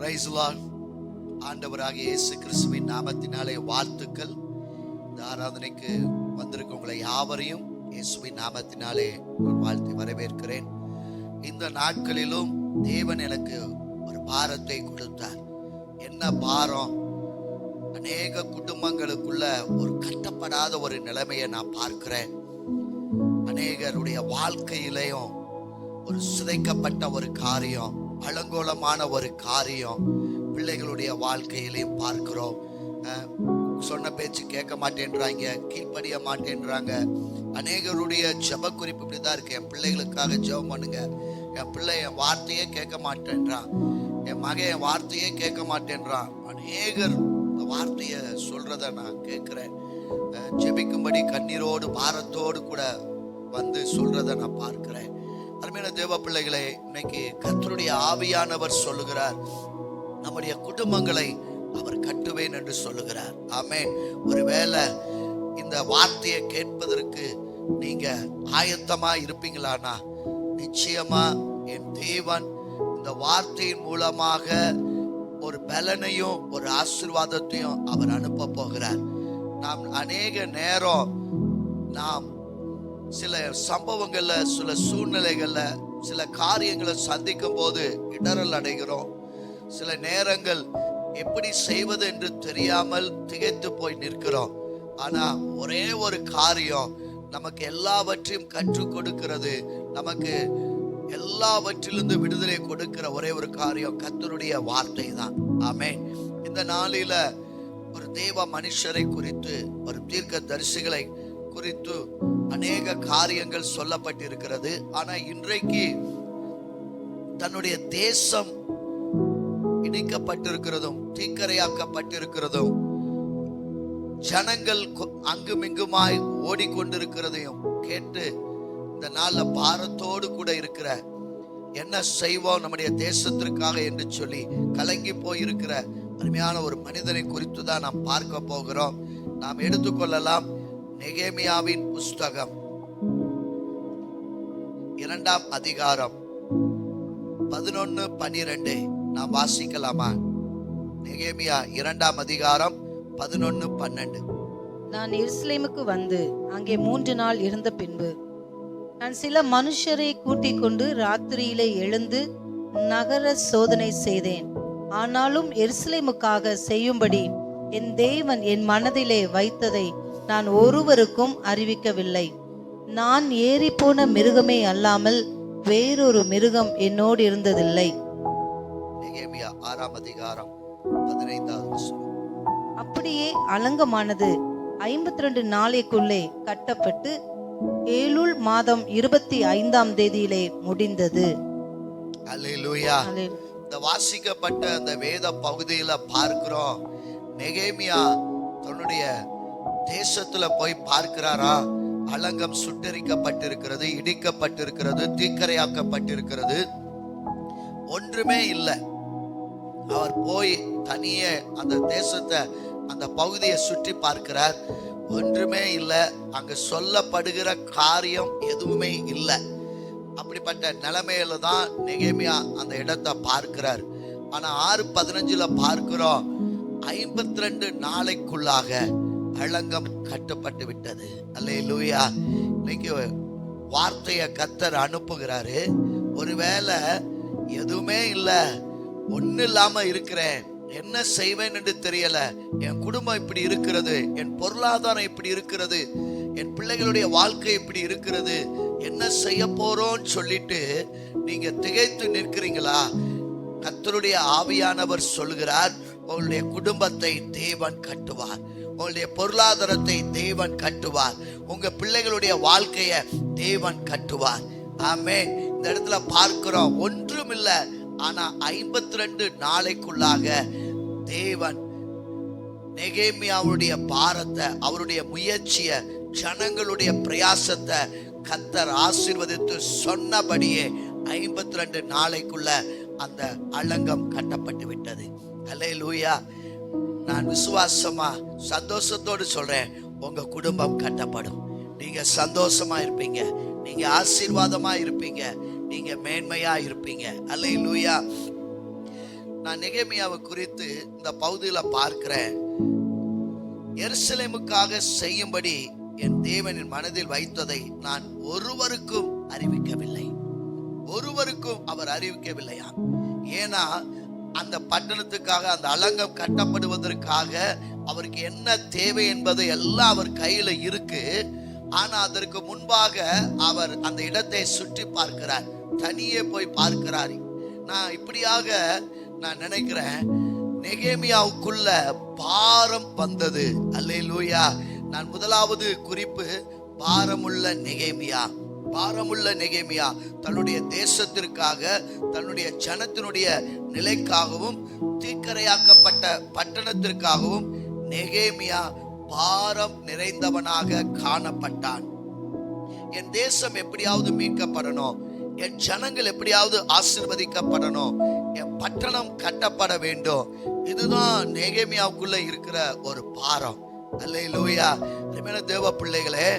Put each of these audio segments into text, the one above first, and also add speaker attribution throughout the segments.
Speaker 1: Praise the Lord. ஆண்டவராகிய இயேசு கிறிஸ்துவின் நாமத்தினாலே வாழ்த்துக்கள். இந்த ஆராதனைக்கு வந்திருக்க உங்களை யாவரையும் இயேசுவின் நாமத்தினாலே வாழ்த்தி வரவேற்கிறேன். இந்த நாட்களிலும் தேவன் எனக்கு ஒரு பாரத்தை கொடுத்தார். என்ன பாரம்? அநேக குடும்பங்களுக்குள்ள ஒரு கட்டப்படாத ஒரு நிலைமையை நான் பார்க்கிறேன். அநேகருடைய வாழ்க்கையிலையும் ஒரு சிதைக்கப்பட்ட ஒரு காரியம், அலங்கோலமான ஒரு காரியம் பிள்ளைகளுடைய வாழ்க்கையிலையும் பார்க்கிறோம். சொன்ன பேச்சு கேட்க மாட்டேன்றாங்க, கீழ்ப்படிய மாட்டேன்றாங்க. அநேகருடைய ஜெப குறிப்பு இப்படிதான் இருக்கு: என் பிள்ளைகளுக்காக ஜெபம் பண்ணுங்க, என் பிள்ளை என் வார்த்தையே கேட்க மாட்டேன்றான், என் மகன் என் வார்த்தையே கேட்க மாட்டேன்றான். அநேகர் இந்த வார்த்தையை சொல்றத நான் கேட்கிறேன். ஜெபிக்கும்படி கண்ணீரோடு பாரத்தோடு கூட வந்து சொல்றத நான் பார்க்கிறேன். அருமையான தேவ பிள்ளைகளே, இன்னைக்கு கர்த்தருடைய ஆவியானவர் சொல்லுகிறார், நம்முடைய குடும்பங்களை அவர் கட்டுவேன் என்று சொல்லுகிறார். ஆமென். ஒருவேளை இந்த வார்த்தையை கேட்பதற்கு நீங்க ஆயத்தமா இருப்பீங்களானா, நிச்சயமா என் தேவன் இந்த வார்த்தையின் மூலமாக ஒரு பலனையும் ஒரு ஆசீர்வாதத்தையும் அவர் அனுப்ப போகிறார். நாம் அநேக நேரம் நாம் சில சம்பவங்கள்ல, சில சூழ்நிலைகள்ல, சில காரியங்களை சந்திக்கும் போது இடறல் அடைகிறோம். சில நேரங்கள் எப்படி செய்வது என்று தெரியாமல் திகைத்து போய் நிற்கிறோம். ஆனா ஒரே ஒரு காரியம் நமக்கு எல்லாவற்றையும் கற்றுக் கொடுக்கிறது, நமக்கு எல்லாவற்றிலிருந்து விடுதலை கொடுக்கிற ஒரே ஒரு காரியம் கர்த்தருடைய வார்த்தை தான். ஆமென். இந்த நாளில ஒரு தேவ மனுஷரை குறித்து, ஒரு தீர்க்க தரிசிகளை குறித்து அநேக காரியங்கள் சொல்லப்பட்டிருக்கிறது. ஆனா இன்றைக்கு தன்னுடைய தேசம் இணைக்கப்பட்டிருக்கிறதும் தீக்கரையாக்கப்பட்டிருக்கிறதும், ஜனங்கள் அங்குமிங்குமாய் ஓடிக்கொண்டிருக்கிறதையும் கேட்டு இந்த நாள்ல பாரத்தோடு கூட இருக்கிற, என்ன செய்வோம் நம்முடைய தேசத்திற்காக என்று சொல்லி கலங்கி போயிருக்கிற அருமையான ஒரு மனிதனை குறித்து தான் நாம் பார்க்க போகிறோம். நாம் எடுத்துக்கொள்ளலாம் நெகேமியாவின் புஸ்தகம் 2ஆம் அதிகாரம் 11-12 நாம் வாசிக்கலாமா? நெகேமியா 2ஆம் அதிகாரம் 11-12.
Speaker 2: நான் எருசலேமுக்கு வந்து அங்கே 3 நாள் இருந்த பின்பு நான் சில மனுஷரை கூட்டிக் கொண்டு ராத்திரியிலே எழுந்து நகர சோதனை செய்தேன். ஆனாலும் எருசலேமுக்காக செய்யும்படி என் தேவன் என் மனதிலே வைத்ததை நான் ஒருவருக்கும் அறிவிக்கவில்லை. நான் ஏறி போன மிருகமே அல்லாமல் வேறொரு மிருகம் என்னோடு இருந்ததில்லை.
Speaker 1: நெகேமியா 6ஆம் அதிகாரம் 15வது வசனம்.
Speaker 2: அப்படியே அலங்கமானது 52 நாளைக்குள்ளே கட்டப்பட்டு ஏலூல் மாதம் 25ஆம் தேதியிலே முடிந்தது.
Speaker 1: அல்லேலூயா. இந்த வாசிக்கப்பட்ட அந்த வேத பகுதியில பார்க்கிறோம், நெகேமியா தன்னுடைய தேசத்துல போய் பார்க்கிறாரா, அலங்கம் சுட்டரிக்கப்பட்டிருக்கிறது, இடிக்கப்பட்டிருக்கிறது, தீக்கரையாக்கப்பட்டிருக்கிறது, ஒன்றுமே இல்லை. அவர் போய் தனியே அந்த தேசத்தை, அந்த பகுதியை சுற்றி பார்க்கிறார், ஒன்றுமே இல்லை. அங்க சொல்லப்படுகிற காரியம் எதுவுமே இல்லை. அப்படிப்பட்ட நிலைமையில தான் நெகேமியா அந்த இடத்தை பார்க்கிறார். ஆனா 6:15 பார்க்கிறோம், 52 நாளைக்குள்ளாக அலங்கம் கட்டப்பட்டு விட்டது. அல்லேலூயா. இன்னைக்கு வார்த்தையை கர்த்தர் அனுப்புகிறாரு. ஒருவேளை எதுவுமே இல்லை, ஒன்னும் இல்லாம இருக்கிறேன், என்ன செய்வேன் என்று தெரியல, என் குடும்பம் இப்படி இருக்கிறது, என் பொருளாதாரம் இப்படி இருக்கிறது, என் பிள்ளைகளுடைய வாழ்க்கை இப்படி இருக்கிறது, என்ன செய்ய போறோம்னு சொல்லிட்டு நீங்க திகைத்து நிற்கிறீங்களா? கர்த்தருடைய ஆவியானவர் சொல்கிறார், உங்களுடைய குடும்பத்தை தேவன் கட்டுவார், உங்களுடைய பொருளாதாரத்தை தேவன் கட்டுவார், உங்க பிள்ளைகளுடைய வாழ்க்கையை தேவன் கட்டுவார். ஆமென். இந்த இடத்துல பார்க்கிறோம், ஒன்றும் இல்லை. ஆனா 52 நாளைக்குள்ளாக தேவன் நெகேமியாவுடைய பாரத்தை, அவருடைய முயற்சியை, ஜனங்களுடைய பிரயாசத்தை கர்த்தர் ஆசீர்வதித்து சொன்னபடியே 52 நாளைக்குள்ள அந்த அலங்கம் கட்டப்பட்டு விட்டது. அல்லேலூயா. நான் விசுவாசமா சந்தோஷத்தோடு சொல்றேன், உங்க குடும்பம் கட்டப்படும். நீங்க சந்தோஷமா இருப்பீங்க, நீங்க ஆசீர்வாதமா இருப்பீங்க, நீங்க மேன்மையா இருப்பீங்க. அல்லேலூயா. நான் நெகேமியாவை குறித்து இந்த பகுதியில பார்க்கிறேன். எருசலேமுக்காக செய்யும்படி என் தேவனின் மனதில் வைத்ததை நான் ஒருவருக்கும் அறிவிக்கவில்லை. ஒருவருக்கும் அவர் அறிவிக்கவில்லையா? ஏன்னா அந்த பட்டணத்துக்காக, அந்த அலங்கம் கட்டப்படுவதற்காக அவருக்கு என்ன தேவை என்பது எல்லாம் அவர் கையில இருக்கு. ஆனா அதற்கு முன்பாக அவர் அந்த இடத்தை சுற்றி பார்க்கிறார், தனியே போய் பார்க்கிறார். நான் இப்படியாக நான் நினைக்கிறேன், நெகேமியாவுக்குள்ள பாரம் வந்தது. அல்லேலூயா. நான் முதலாவது குறிப்பு பாரமுள்ள நெகேமியா. பாரமுள்ள நெகேமியா தன்னுடைய தேசத்திற்காக, தன்னுடைய ஜனத்தினுடைய நிலைக்காகவும், தீக்கரையாக்கப்பட்ட பட்டணத்திற்காகவும் நெகேமியா பாரம் நிறைந்தவனாக காணப்பட்டான். என் தேசம் எப்படியாவது மீட்கப்படணும், என் ஜனங்கள் எப்படியாவது ஆசீர்வதிக்கப்படணும், என் பட்டணம் கட்டப்பட வேண்டும். இதுதான் நெகேமியாவுக்குள்ள இருக்கிற ஒரு பாரம். அல்லேலூயா. அருமையான தேவ பிள்ளைகளே,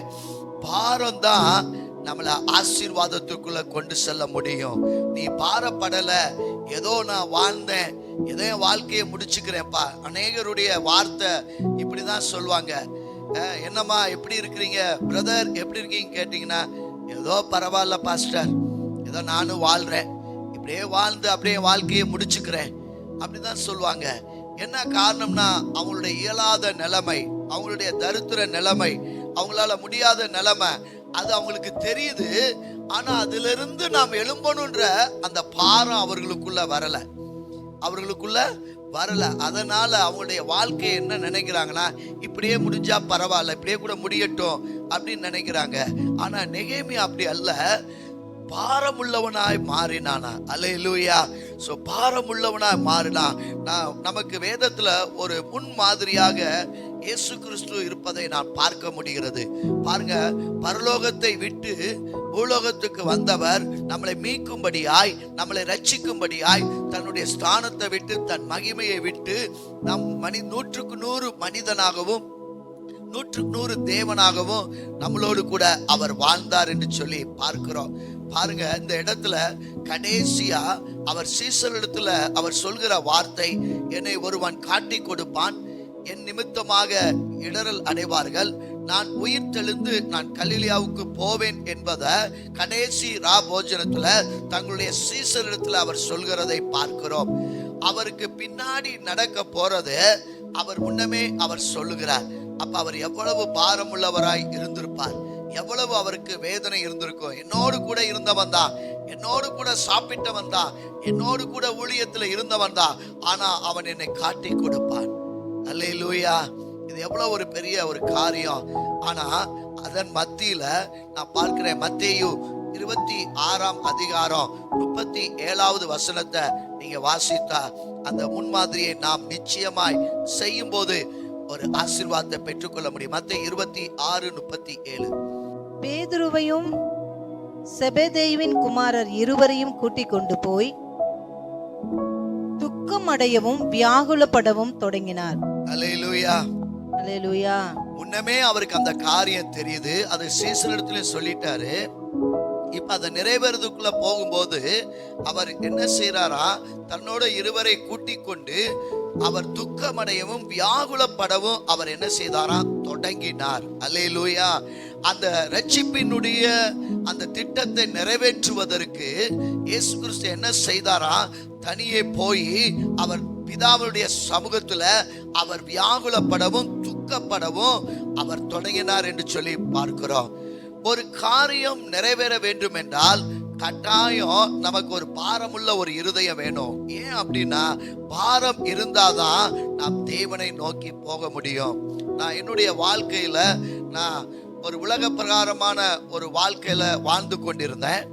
Speaker 1: பாரம் தான் நம்மளை ஆசீர்வாதத்துக்குள்ள கொண்டு செல்ல முடியும். நீ பாரப்படல, ஏதோ நான் வாழ்ந்தேன், ஏதோ என் வாழ்க்கையை முடிச்சுக்கிறேன்ப்பா. அநேகருடைய வார்த்தை இப்படிதான் சொல்லுவாங்க. என்னம்மா எப்படி இருக்கிறீங்க பிரதர், எப்படி இருக்கீங்க கேட்டீங்கன்னா, ஏதோ பரவாயில்ல பாஸ்டர், ஏதோ நானும் வாழ்றேன், இப்படியே வாழ்ந்து அப்படியே வாழ்க்கையை முடிச்சுக்கிறேன், அப்படிதான் சொல்லுவாங்க. என்ன காரணம்னா அவங்களுடைய இயலாத நிலைமை, அவங்களுடைய தரித்திர நிலைமை, அவங்களால முடியாத நிலைமை, அது அவங்களுக்கு தெரியுது. ஆனா அதுல இருந்து நாம் எழும்பணுன்ற அந்த பாரம் அவர்களுக்குள்ள வரல. அதனால அவங்களுடைய வாழ்க்கையை என்ன நினைக்கிறாங்கன்னா, இப்படியே முடிஞ்சா பரவாயில்ல, இப்படியே கூட முடியட்டும் அப்படின்னு நினைக்கிறாங்க. ஆனா நெகேமியா அப்படி அல்ல, பாரமுள்ளவனாய் மாறினானா. அல்லேலூயா. சோ பாரமுள்ளவனாய் மாறினா. நமக்கு வேதத்துல ஒரு முன் மாதிரியாக இயேசு கிறிஸ்து இருப்பதை நான் பார்க்க முடிகிறது. பாருங்க, பரலோகத்தை விட்டு பூலோகத்துக்கு வந்தவர் நம்மளை மீட்கும்படியாய், நம்மளை ரட்சிக்கும்படியாய் தன்னுடைய ஸ்தானத்தை விட்டு, தன் மகிமையை விட்டு, நம் 100% மனிதனாகவும் 100% தேவனாகவும் நம்மளோடு கூட அவர் வாழ்ந்தார் என்று சொல்லி பார்க்கிறோம். பாருங்க, இந்த இடத்துல கடைசியா அவர் சீசரிடத்துல அவர் சொல்கிற வார்த்தை, என்னை ஒருவன் காட்டி கொடுப்பான், என் நிமித்தமாக இடரல் அடைவார்கள், நான் உயிர் தெழுந்து நான் கலிலியாவுக்கு போவேன் என்பதை கடைசி போஜனத்துல தங்களுடைய சீசரிடத்துல அவர் சொல்கிறதை பார்க்கிறோம். அவருக்கு பின்னாடி நடக்க போறது அவர் முன்னமே அவர் சொல்லுகிறார். அப்ப அவர் எவ்வளவு பாரம் உள்ளவராய் இருந்திருப்பார், எவ்வளவு அவருக்கு வேதனை இருந்திருக்கும். என்னோடு கூட இருந்தவன் தான், என்னோடு கூட சாப்பிட்டவன் தான், என்னோடு கூட ஊழியத்துல இருந்தவன் தான், ஆனா அவன் என்னை காட்டி கொடுப்பான். அல்லேலூயா. இது எவ்வளவு ஒரு பெரிய ஒரு காரியம். ஆனா அதன் மத்தியில நான் பார்க்கிறேன், மத்தேயு 26ஆம் அதிகாரம் 37வது வசனத்தை நீங்க வாசித்தா அந்த முன்மாதிரியை நாம் நிச்சயமாய் செய்யும் போது ஒரு ஆசீர்வாதத்தை பெற்றுக்கொள்ள முடியும். மத்தேயு 26:37.
Speaker 2: பேதுருவையும் செபெதேயுவின் குமாரர் இருவரையும் கூட்டிக் கொண்டு போய் துக்கம் அடையவும் வியாகுலப்படவும் தொடங்கினார்.
Speaker 1: அல்லேலூயா.
Speaker 2: அல்லேலூயா.
Speaker 1: முன்னமே அவருக்கு அந்த காரியம் தெரியுது, அது சீசரிடத்துல சொல்லிட்டாரு. இப்ப அதை நிறைவேறதுக்குள்ள போகும்போது அவர் என்ன செய்யறாரா, தன்னோட இருவரை கூட்டிக் கொண்டு அவர் துக்கமடையவும் வியாகுலப்படவும் அவர் என்ன செய்தாரா, தொடங்கினார். அல்லேலூயா. அந்த ரட்சிப்பினுடைய அந்த திட்டத்தை நிறைவேற்றுவதற்கு இயேசு கிறிஸ்து என்ன செய்தாரா, தனியே போய் அவர் பிதாவுடைய சமூகத்துல அவர் வியாகுலப்படவும் துக்கப்படவும் அவர் தொடங்கினார் என்று சொல்லி பார்க்கிறோம். ஒரு காரியம் நிறைவேற வேண்டும் என்றால் கட்டாயம் நமக்கு ஒரு பாரமுள்ள ஒரு இருதயம் வேணும். ஏன் அப்படின்னா, பாரம் இருந்தாதான் நாம் தேவனை நோக்கி போக முடியும். நான் என்னுடைய வாழ்க்கையில நான் ஒரு உலக பிரகாரமான ஒரு வாழ்க்கையில வாழ்ந்து கொண்டிருந்தேன்.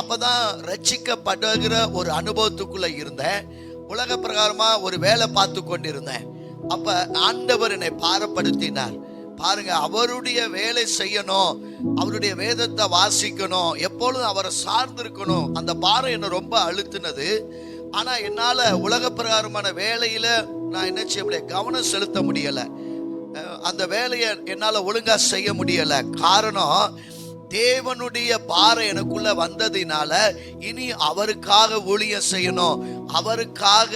Speaker 1: அப்பதான் ரட்சிக்கப்படுகிற ஒரு அனுபவத்துக்குள்ள இருந்தேன். உலக பிரகாரமா ஒரு வேலை பார்த்து கொண்டிருந்தேன். அப்ப ஆண்டவர் என்னை பாரப்படுத்தினார். பாருங்க, அவருடைய வேலை செய்யணும், அவருடைய வேதத்தை வாசிக்கணும், எப்பொழுதும் அவரை சார்ந்திருக்கணும். அந்த பாரம் என்ன ரொம்ப அழுத்தினது. ஆனா என்னால உலக பிரகாரமான வேலையில நான் என்ன செய்ய முடியல, கவனம் செலுத்த முடியல. அந்த வேலையை என்னால ஒழுங்கா செய்ய முடியல. காரணம், தேவனுடைய பாரம் எனக்குள்ள வந்ததினால இனி அவருக்காக ஊழியம் செய்யணும், அவருக்காக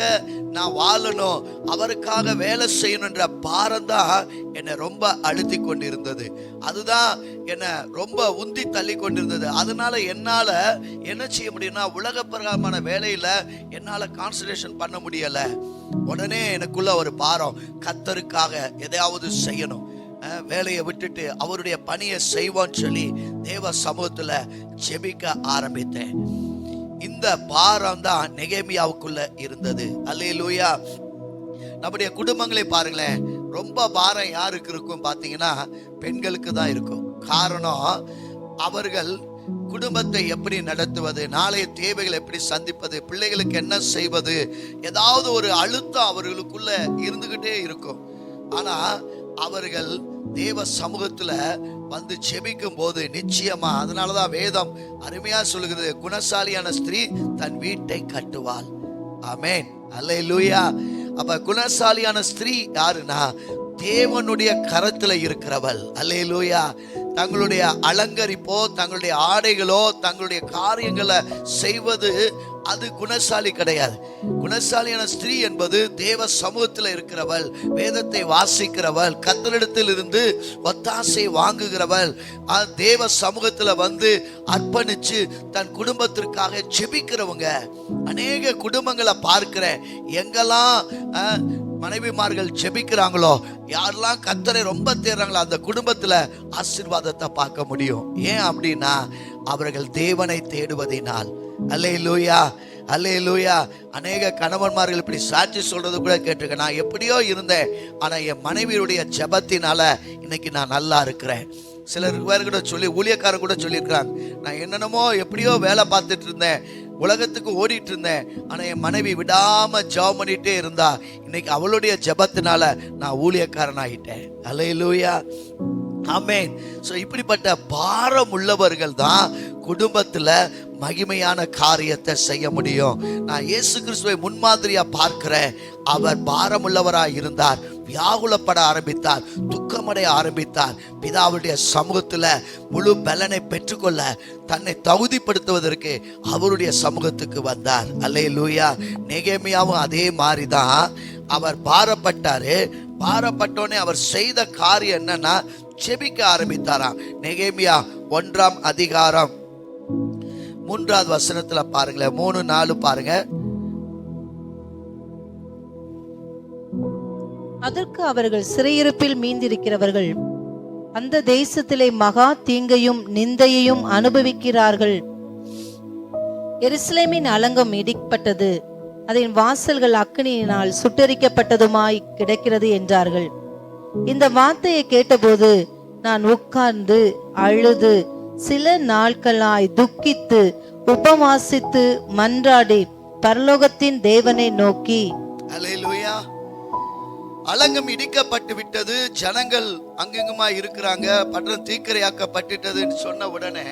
Speaker 1: நான் வாழணும், அவருக்காக வேலை செய்யணும் என்ற பாரம் தான் என்னை ரொம்ப அழுத்தி கொண்டிருந்தது. அதுதான் என்னை ரொம்ப உந்தி தள்ளி கொண்டிருந்தது. அதனால என்னால என்ன செய்ய முடியும்னா, உலக பிரகாரமான வேலையில என்னால கான்சன்ட்ரேஷன் பண்ண முடியல. உடனே எனக்குள்ள ஒரு பாரம், கர்த்தருக்காக எதையாவது செய்யணும், வேலையை விட்டுட்டு அவருடைய பணியை செய்வோன்னு சொல்லி தேவ சமூகத்துல ஜெபிக்க ஆரம்பித்தேன். இந்த பாரம் தான் நெகேமியாவுக்குள்ள இருந்தது. அல்லேலூயா. நம்முடைய குடும்பங்களை பாருங்களேன், ரொம்ப பாரம் யாருக்கு இருக்கும் பாத்தீங்கன்னா, பெண்களுக்கு தான் இருக்கும். காரணம், அவர்கள் குடும்பத்தை எப்படி நடத்துவது, நாளைய தேவைகளை எப்படி சந்திப்பது, பிள்ளைகளுக்கு என்ன செய்வது, ஏதாவது ஒரு அழுத்தம் அவர்களுக்குள்ள இருந்துகிட்டே இருக்கும். ஆனா அவர்கள் தேவ சமூகத்துல வந்து ஜெபிக்கும் போது நிச்சயமா, அதனாலதான் வேதம் அருமையா சொல்லுகிறது, குணசாலியான ஸ்திரீ தன் வீட்டை கட்டுவாள். ஆமென், அல்லேலூயா. அப்ப குணசாலியான ஸ்திரீ யாருன்னா, தேவனுடைய கரத்துல இருக்கிறவள். அல்லேலூயா. தங்களுடைய அலங்கரிப்போ, தங்களுடைய ஆடைகளோ, தங்களுடைய காரியங்களை செய்வது அது குணசாலி கிடையாது. குணசாலியான ஸ்திரீ என்பது தேவ சமூகத்தில் இருக்கிறவள், வேதத்தை வாசிக்கிறவள், கர்த்தரிடத்தில் இருந்து ஒத்தாசை வாங்குகிறவள், தேவ சமூகத்துல வந்து அர்ப்பணிச்சு தன் குடும்பத்திற்காக ஜெபிக்கிறவங்க. அநேக குடும்பங்களை பார்க்கிறேன், எங்கெல்லாம் மனைவிமார்கள் ஜெபிக்கிறாங்களோ, யாரெல்லாம் கர்த்தரை ரொம்ப தேடுறாங்களோ, அந்த குடும்பத்துல ஆசீர்வாதத்தை பார்க்க முடியும். ஏன் அப்படின்னா, அவர்கள் தேவனை தேடுவதினால். அல்லேலூயா, அல்லேலூயா. அநேக கணவன்மார்கள் இப்படி சாட்சி சொல்றது கூட கேட்டிருக்கேன். நான் எப்படியோ இருந்தேன், ஆனா என் மனைவியுடைய ஜெபத்தினால இன்னைக்கு நான் நல்லா இருக்கிறேன். சிலர் வேறு கூட சொல்லி, ஊழியக்காரன் கூட சொல்லியிருக்கிறாங்க, நான் என்னென்னமோ எப்படியோ வேலை பார்த்துட்டு இருந்தேன், உலகத்துக்கு ஓடிட்டு இருந்தேன், ஆனா என் மனைவி விடாம ஜெபம் பண்ணிட்டே இருந்தா, இன்னைக்கு அவளுடைய ஜெபத்தினால நான் ஊழியக்காரன் ஆயிட்டேன். அல்லேலூயா, ஆமென். சோ இப்படிப்பட்ட பாரம் உள்ளவர்கள் தான் குடும்பத்துல மகிமையான காரியத்தை செய்ய முடியும். நான் இயேசு கிறிஸ்துவை முன்மாதிரியா பார்க்கிறேன். அவர் பாரமுள்ளவராய் இருந்தார், வியாகுலப்பட ஆரம்பித்தார், துக்கமடைய ஆரம்பித்தார். பிதாவுடைய சமூகத்துல முழு பலனை பெற்றுக்கொள்ள தன்னை தகுதிப்படுத்துவதற்கு அவருடைய சமூகத்துக்கு வந்தார். அல்லேலூயா. நெகேமியாவும் அதே மாதிரிதான். அவர் பாரப்பட்டாரு. பாரப்பட்டோனே அவர் செய்த காரியம் என்னன்னா, ஜெபிக்க ஆரம்பித்தாராம். நெகேமியா 1ஆம் அதிகாரம் 3வது வசனத்துல பாருங்களேன், 3-4 பாருங்க.
Speaker 2: அதற்கு அவர்கள், சிறையிருப்பில் மீந்திருக்கிறவர்கள் அந்த தேசத்திலே மகா தீங்கையும் நிந்தையையும் அனுபவிக்கிறார்கள். எருசலேமின் அலங்கம் இடிக்கப்பட்டது, அதன் வாசல்கள் அக்கினியினால் சுட்டெரிக்கப்பட்டதுமாய் கிடக்கிறது என்றார்கள். இந்த வார்த்தையை கேட்டபோது நான் உட்கார்ந்து அழுது சில நாட்களாய் துக்கித்து உபவாசித்து மன்றாடி பரலோகத்தின் தேவனை நோக்கி.
Speaker 1: அல்லேலூயா. அலங்கம் இடிக்கப்பட்டு விட்டது, ஜனங்கள் அங்கெங்குமா இருக்கிறாங்க, பட்டணம் தீக்கிரையாக்கப்பட்டுட்டதுன்னு சொன்ன உடனே,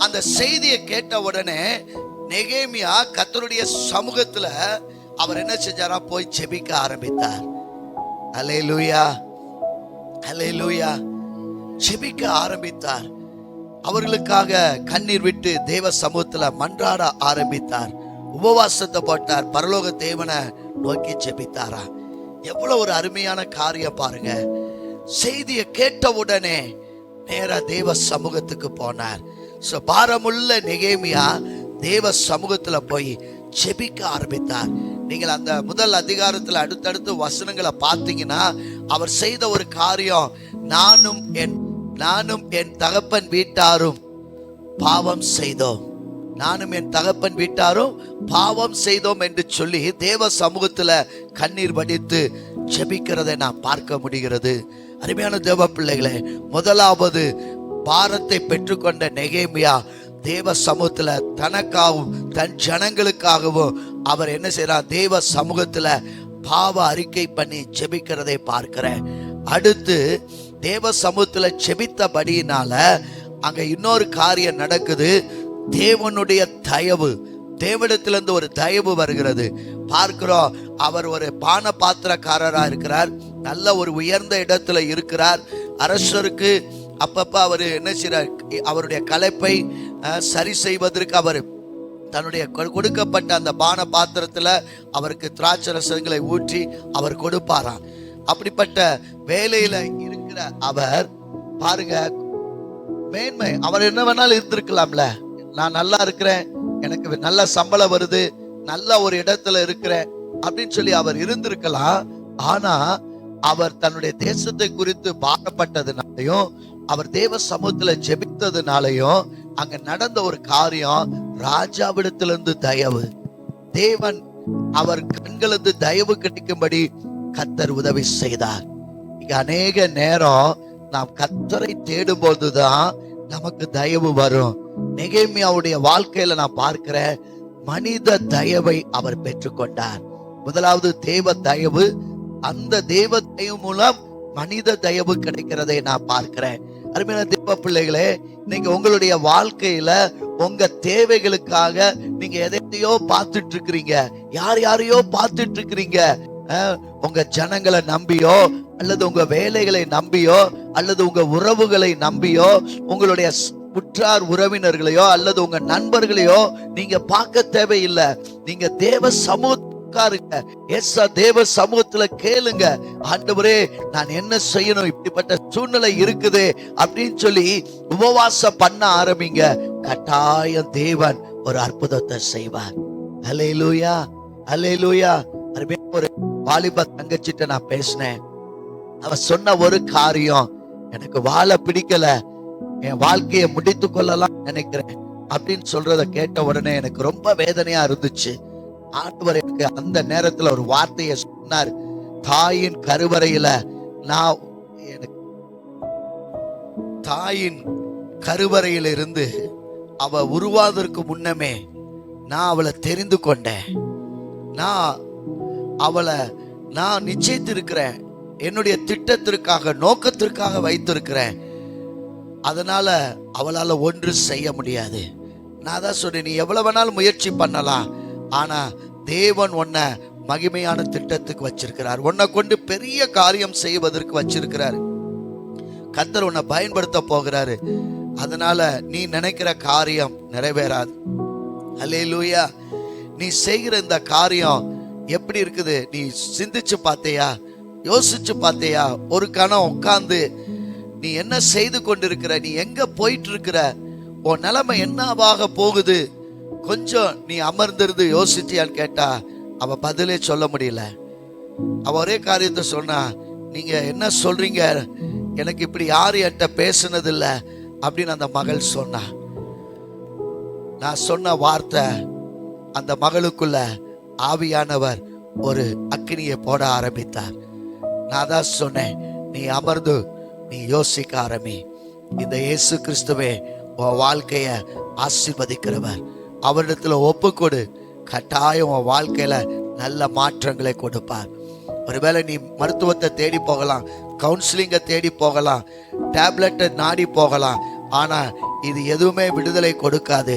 Speaker 1: அந்த செய்தியை கேட்ட உடனே நெகேமியா கர்த்தருடைய சமூகத்துல அவர் என்ன செஞ்சாரா, போய் ஜெபிக்க ஆரம்பித்தார். அல்லேலூயா, அல்லேலூயா. ஜெபிக்க ஆரம்பித்தார். அவர்களுக்காக கண்ணீர் விட்டு தேவ சமூகத்துல மன்றாட ஆரம்பித்தார். உபவாசத்தை போட்டார், பரலோக தேவனை நோக்கி ஜெபித்தாரா. எவ்வளவு ஒரு அருமையான காரியம் பாருங்க. செய்தியை கேட்ட உடனே நேரா தேவ சமூகத்துக்கு போனார். பாரமுள்ள நெகேமியா தேவ சமூகத்துல போய் ஜெபிக்க ஆரம்பித்தார். நீங்கள் அந்த முதல் அதிகாரத்துல அடுத்தடுத்து வசனங்களை பார்த்தீங்கன்னா, அவர் செய்த ஒரு காரியம், நானும் என் தகப்பன் வீட்டாரும் பாவம் செய்தோம், நானும் என் தகப்பன் வீட்டாரும் பாவம் செய்தோம் என்று சொல்லி தேவ சமூகத்துல கண்ணீர் வடித்து ஜெபிக்கிறதை நான் பார்க்க முடிகிறது. அருமையான தேவ பிள்ளைகளே, முதலாவது பாரத்தை பெற்றுக்கொண்ட நெகேமியா தேவ சமூகத்துல தனக்காகவும் தன் ஜனங்களுக்காகவும் அவர் என்ன செய்யறார், தேவ சமூகத்துல பாவ அறிக்கை பண்ணி ஜெபிக்கிறதை பார்க்கிறேன். அடுத்து தேவ சமூகத்துல ஜெபித்தபடியினால அங்க இன்னொரு காரியம் நடக்குது. தேவனுடைய தயவு, தேவனிடத்திலிருந்து ஒரு தயவு வருகிறது. பார்க்கிறோம், அவர் ஒரு பான பாத்திரக்காரரா இருக்கிறார், நல்ல ஒரு உயர்ந்த இடத்துல இருக்கிறார், அரசருக்கு அப்பப்ப அவர் என்ன செய்றார், அவருடைய களைப்பை சரி செய்வதற்கு அவர் தன்னுடைய கொடுக்கப்பட்ட அந்த பான பாத்திரத்துல அவருக்கு திராட்சை ரசங்களை ஊற்றி அவர் கொடுப்பாராம். அப்படிப்பட்ட வேலையில இருக்கிற அவர் பாருங்க, மேன்மை அவர் என்ன வேணாலும் இருந்திருக்கலாம்ல. நான் நல்லா இருக்கிறேன், எனக்கு நல்ல சம்பளம் வருது, நல்ல ஒரு இடத்துல இருக்கிறேன் அப்படின்னு சொல்லி அவர் இருந்திருக்கலாம். ஆனா அவர் தன்னுடைய தேசத்தை குறித்து பாடப்பட்டதுனாலையும் அவர் தேவ சமூகத்துல ஜெபித்ததுனாலையும் அங்க நடந்த ஒரு காரியம், ராஜாவிடத்திலிருந்து தயவு, தேவன் அவர் கண்களது தயவு கிடைக்கும்படி கர்த்தர் உதவி செய்தார். இங்க அநேக நேரம் நாம் கர்த்தரை தேடும் போதுதான் நமக்கு தயவு வரும். நெகேமியாவுடைய வாழ்க்கையில நான் பார்க்கிறேன், மனித தயவை அவர் பெற்றுக்கொண்டார். முதலாவது தேவ தயவு, அந்த தேவ தயவு மூலம் மனித தயவு கிடைக்கிறதை நான் பார்க்கிறேன். அருமையான தேவ பிள்ளைகளே, நீங்க உங்களுடைய வாழ்க்கையில உங்க தேவைகளுக்காக நீங்க எதையோ பார்த்துட்டு இருக்கிறீங்க, யாரையோ பார்த்துட்டு இருக்கிறீங்க. உங்க ஜனங்களை நம்பியோ அல்லது உங்க வேலைகளை நம்பியோ அல்லது உங்க உறவுகளை நம்பியோ உங்களுடைய உற்றார் உறவினர்களையோ அல்லது உங்க நண்பர்களையோ நீங்க பார்க்க தேவையில்லை. நீங்க தேவ சமூகத்துக்காருங்க, தேவ சமூகத்துல கேளுங்க, ஆண்டவரே நான் என்ன செய்யணும், இப்படிப்பட்ட சூழ்நிலை இருக்குது அப்படின்னு சொல்லி உபவாசம் பண்ண ஆரம்பிங்க. கட்டாயம் தேவன் ஒரு அற்புதத்தை செய்வார். அல்லேலூயா, அல்லேலூயா. ஒரு வாலிப தங்கச்சிட்ட நான் பேசினேன். அவ சொன்ன ஒரு காரியம், எனக்கு வாழ பிடிக்கல, என் வாழ்க்கையை முடித்து கொள்ளலாம் நினைக்கிறேன் அப்படின்னு சொல்றத கேட்ட உடனே எனக்கு ரொம்ப வேதனையா இருந்துச்சு. ஆண்டவர் எனக்கு அந்த நேரத்துல ஒரு வார்த்தையை சொன்னார். தாயின் கருவறையில நான் தாயின் கருவறையில இருந்து அவ உருவாவதற்கு முன்னமே நான் அவளை தெரிந்து கொண்டேன். நான் நிச்சயித்திருக்கிறேன், என்னுடைய திட்டத்திற்காக நோக்கத்திற்காக வைத்திருக்கிறேன். அதனால அவளால ஒன்று செய்ய முடியாது. நான் தான் சொன்னேன், நீ எவ்வளவு வேணாலும் முயற்சி பண்ணலாம், ஆனா தேவன் உன்னை மகிமையான திட்டத்துக்கு வச்சிருக்கிறார், உன்னை கொண்டு பெரிய காரியம் செய்வதற்கு வச்சிருக்கிறார். கர்த்தர் உன்னை பயன்படுத்த போகிறாரு. அதனால நீ நினைக்கிற காரியம் நிறைவேறாது. அல்லேலூயா. நீ செய்கிற இந்த காரியம் எப்படி இருக்குது, நீ சிந்திச்சு பார்த்தியா, யோசிச்சு பார்த்தியா? ஒரு கணம் உட்கார்ந்து நீ என்ன செய்து கொண்டிருக்கிற, நீ எங்க போயிட்டு இருக்கிற, உன் நிலைமை என்னவாக போகுது, கொஞ்சம் நீ அமர்ந்திருந்து யோசிச்சியான்னு கேட்டா அவ பதிலே சொல்ல முடியல. அவ ஒரே காரியத்தை சொன்னா, நீங்க என்ன சொல்றீங்க, எனக்கு இப்படி யாரும் என்கிட்ட பேசுனதில்ல அப்படின்னு அந்த மகள் சொன்னா. நான் சொன்ன வார்த்தை, அந்த மகளுக்குள்ள ஆவியானவர் ஒரு அக்கினியை போட ஆரம்பித்தார். நான் தான் சொன்னேன், நீ அமர்ந்து நீ யோசிக்க ஆரம்பி. இந்த இயேசு கிறிஸ்துவே உன் வாழ்க்கைய ஆசீர்வதிக்கிறவர். அவரிடத்துல ஒப்புக்கொடு, கட்டாயம் உன் வாழ்க்கையில நல்ல மாற்றங்களை கொடுப்பார். ஒருவேளை நீ மருத்துவத்தை தேடி போகலாம், கவுன்சிலிங்கை தேடி போகலாம், டேப்லெட்டை நாடி போகலாம், ஆனா இது எதுவுமே விடுதலை கொடுக்காது.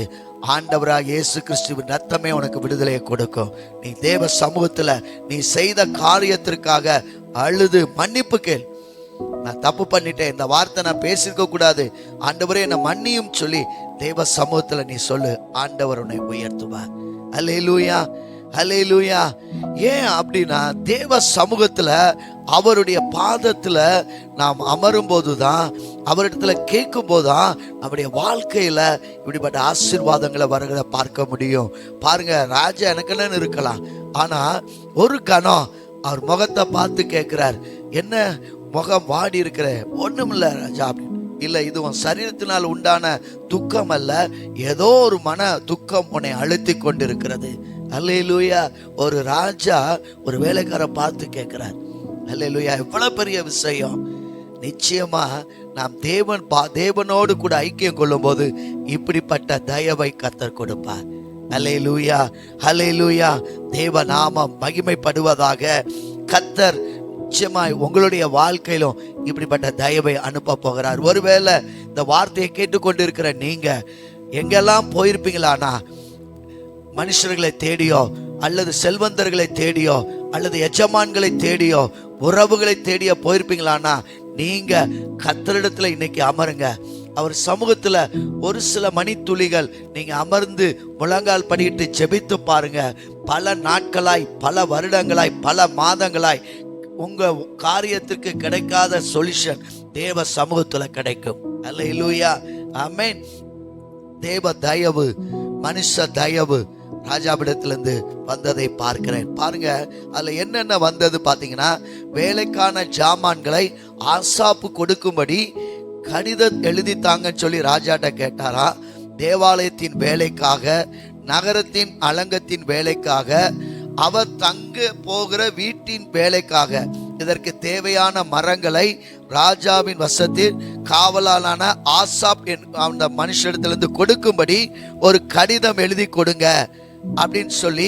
Speaker 1: ஆண்டவராக இயேசு கிறிஸ்துவின் ரத்தமே உனக்கு விடுதலையை கொடுக்கும். நீ தேவ சமூகத்துல நீ செய்த காரியத்திற்காக அழுது மன்னிப்பு கேள். நான் தப்பு பண்ணிட்டேன், இந்த வார்த்தை நான் பேசியிருக்க கூடாது, ஆண்டவரே என்னை மன்னியும் சொல்லி தேவ சமூகத்துல நீ சொல்லு. ஆண்டவர் உன்னை உயர்த்துவார். அல்லேலூயா, அல்லேலூயா. ஏன் அப்படின்னா, தேவ சமூகத்துல அவருடைய பாதத்துல நாம் அமரும் போதுதான், அவரிடத்துல கேட்கும் போதுதான் நம்முடைய வாழ்க்கையில இப்படிப்பட்ட ஆசீர்வாதங்களை வருகிறத பார்க்க முடியும். பாருங்க, ராஜா எனக்கு என்னன்னு இருக்கலாம், ஆனா ஒரு கணம் அவர் முகத்தை பார்த்து கேட்கிறார், என்ன முகம் வாடி இருக்கிற? ஒண்ணும் இல்ல ராஜா. இல்ல, இது உன் சரீரத்தினால் உண்டான துக்கம் அல்ல, ஏதோ ஒரு மன துக்கம் உன்னை அழுத்தி கொண்டிருக்கிறது. அல்லேலூயா. ஒரு ராஜா ஒரு வேலைக்கார பார்த்து கேட்கிறார். அல்லேலூயா. எவ்வளவு பெரிய விஷயம். நிச்சயமா நாம் தேவனோடு கூட ஐக்கியம் கொள்ளும் போது இப்படிப்பட்ட தயவை கர்த்தர் கொடுப்பார். அல்லேலூயா, அல்லேலூயா. தேவ நாமம் மகிமைப்படுவதாக. கர்த்தர் நிச்சயமாய் உங்களுடைய வாழ்க்கையிலும் இப்படிப்பட்ட தயவை அனுப்ப போகிறார். ஒருவேளை இந்த வார்த்தையை கேட்டுக்கொண்டிருக்கிற நீங்க எங்கெல்லாம் போயிருப்பீங்களானா, மனுஷர்களை தேடியோ அல்லது செல்வந்தர்களை தேடியோ அல்லது எஜமான்களை தேடியோ உறவுகளை தேடியோ போயிருப்பீங்களானா, நீங்க கர்த்தரிடத்துல இன்னைக்கு அமருங்க. அவர் சமூகத்துல ஒரு சில மணித்துளிகள் நீங்க அமர்ந்து முழங்கால் படியிட்டு ஜெபித்து பாருங்க. பல நாட்களாய், பல வருடங்களாய், பல மாதங்களாய் உங்க காரியத்திற்கு கிடைக்காத சொல்யூஷன் தேவ சமூகத்துல கிடைக்கும். அல்லேலூயா, ஆமென். தேவ தயவு, மனுஷ தயவு ராஜாவிடத்திலிருந்து வந்ததை பார்க்கிறேன். பாருங்க, அதுல என்னென்ன வந்தது பாத்தீங்கன்னா, வேலைக்கான ஜாமான்களை ஆசாப்பு கொடுக்கும்படி கடிதம் எழுதித்தாங்கன்னு சொல்லி ராஜாட்ட கேட்டாரா. தேவாலயத்தின் வேலைக்காக, நகரத்தின் அலங்கத்தின் வேலைக்காக, அவர் தங்க போகிற வீட்டின் வேலைக்காக, இதற்கு தேவையான மரங்களை ராஜாவின் வசத்தில் காவலான ஆசாப் அந்த மனுஷனிடத்திலிருந்து கொடுக்கும்படி ஒரு கடிதம் எழுதி கொடுங்க அப்படின்னு சொல்லி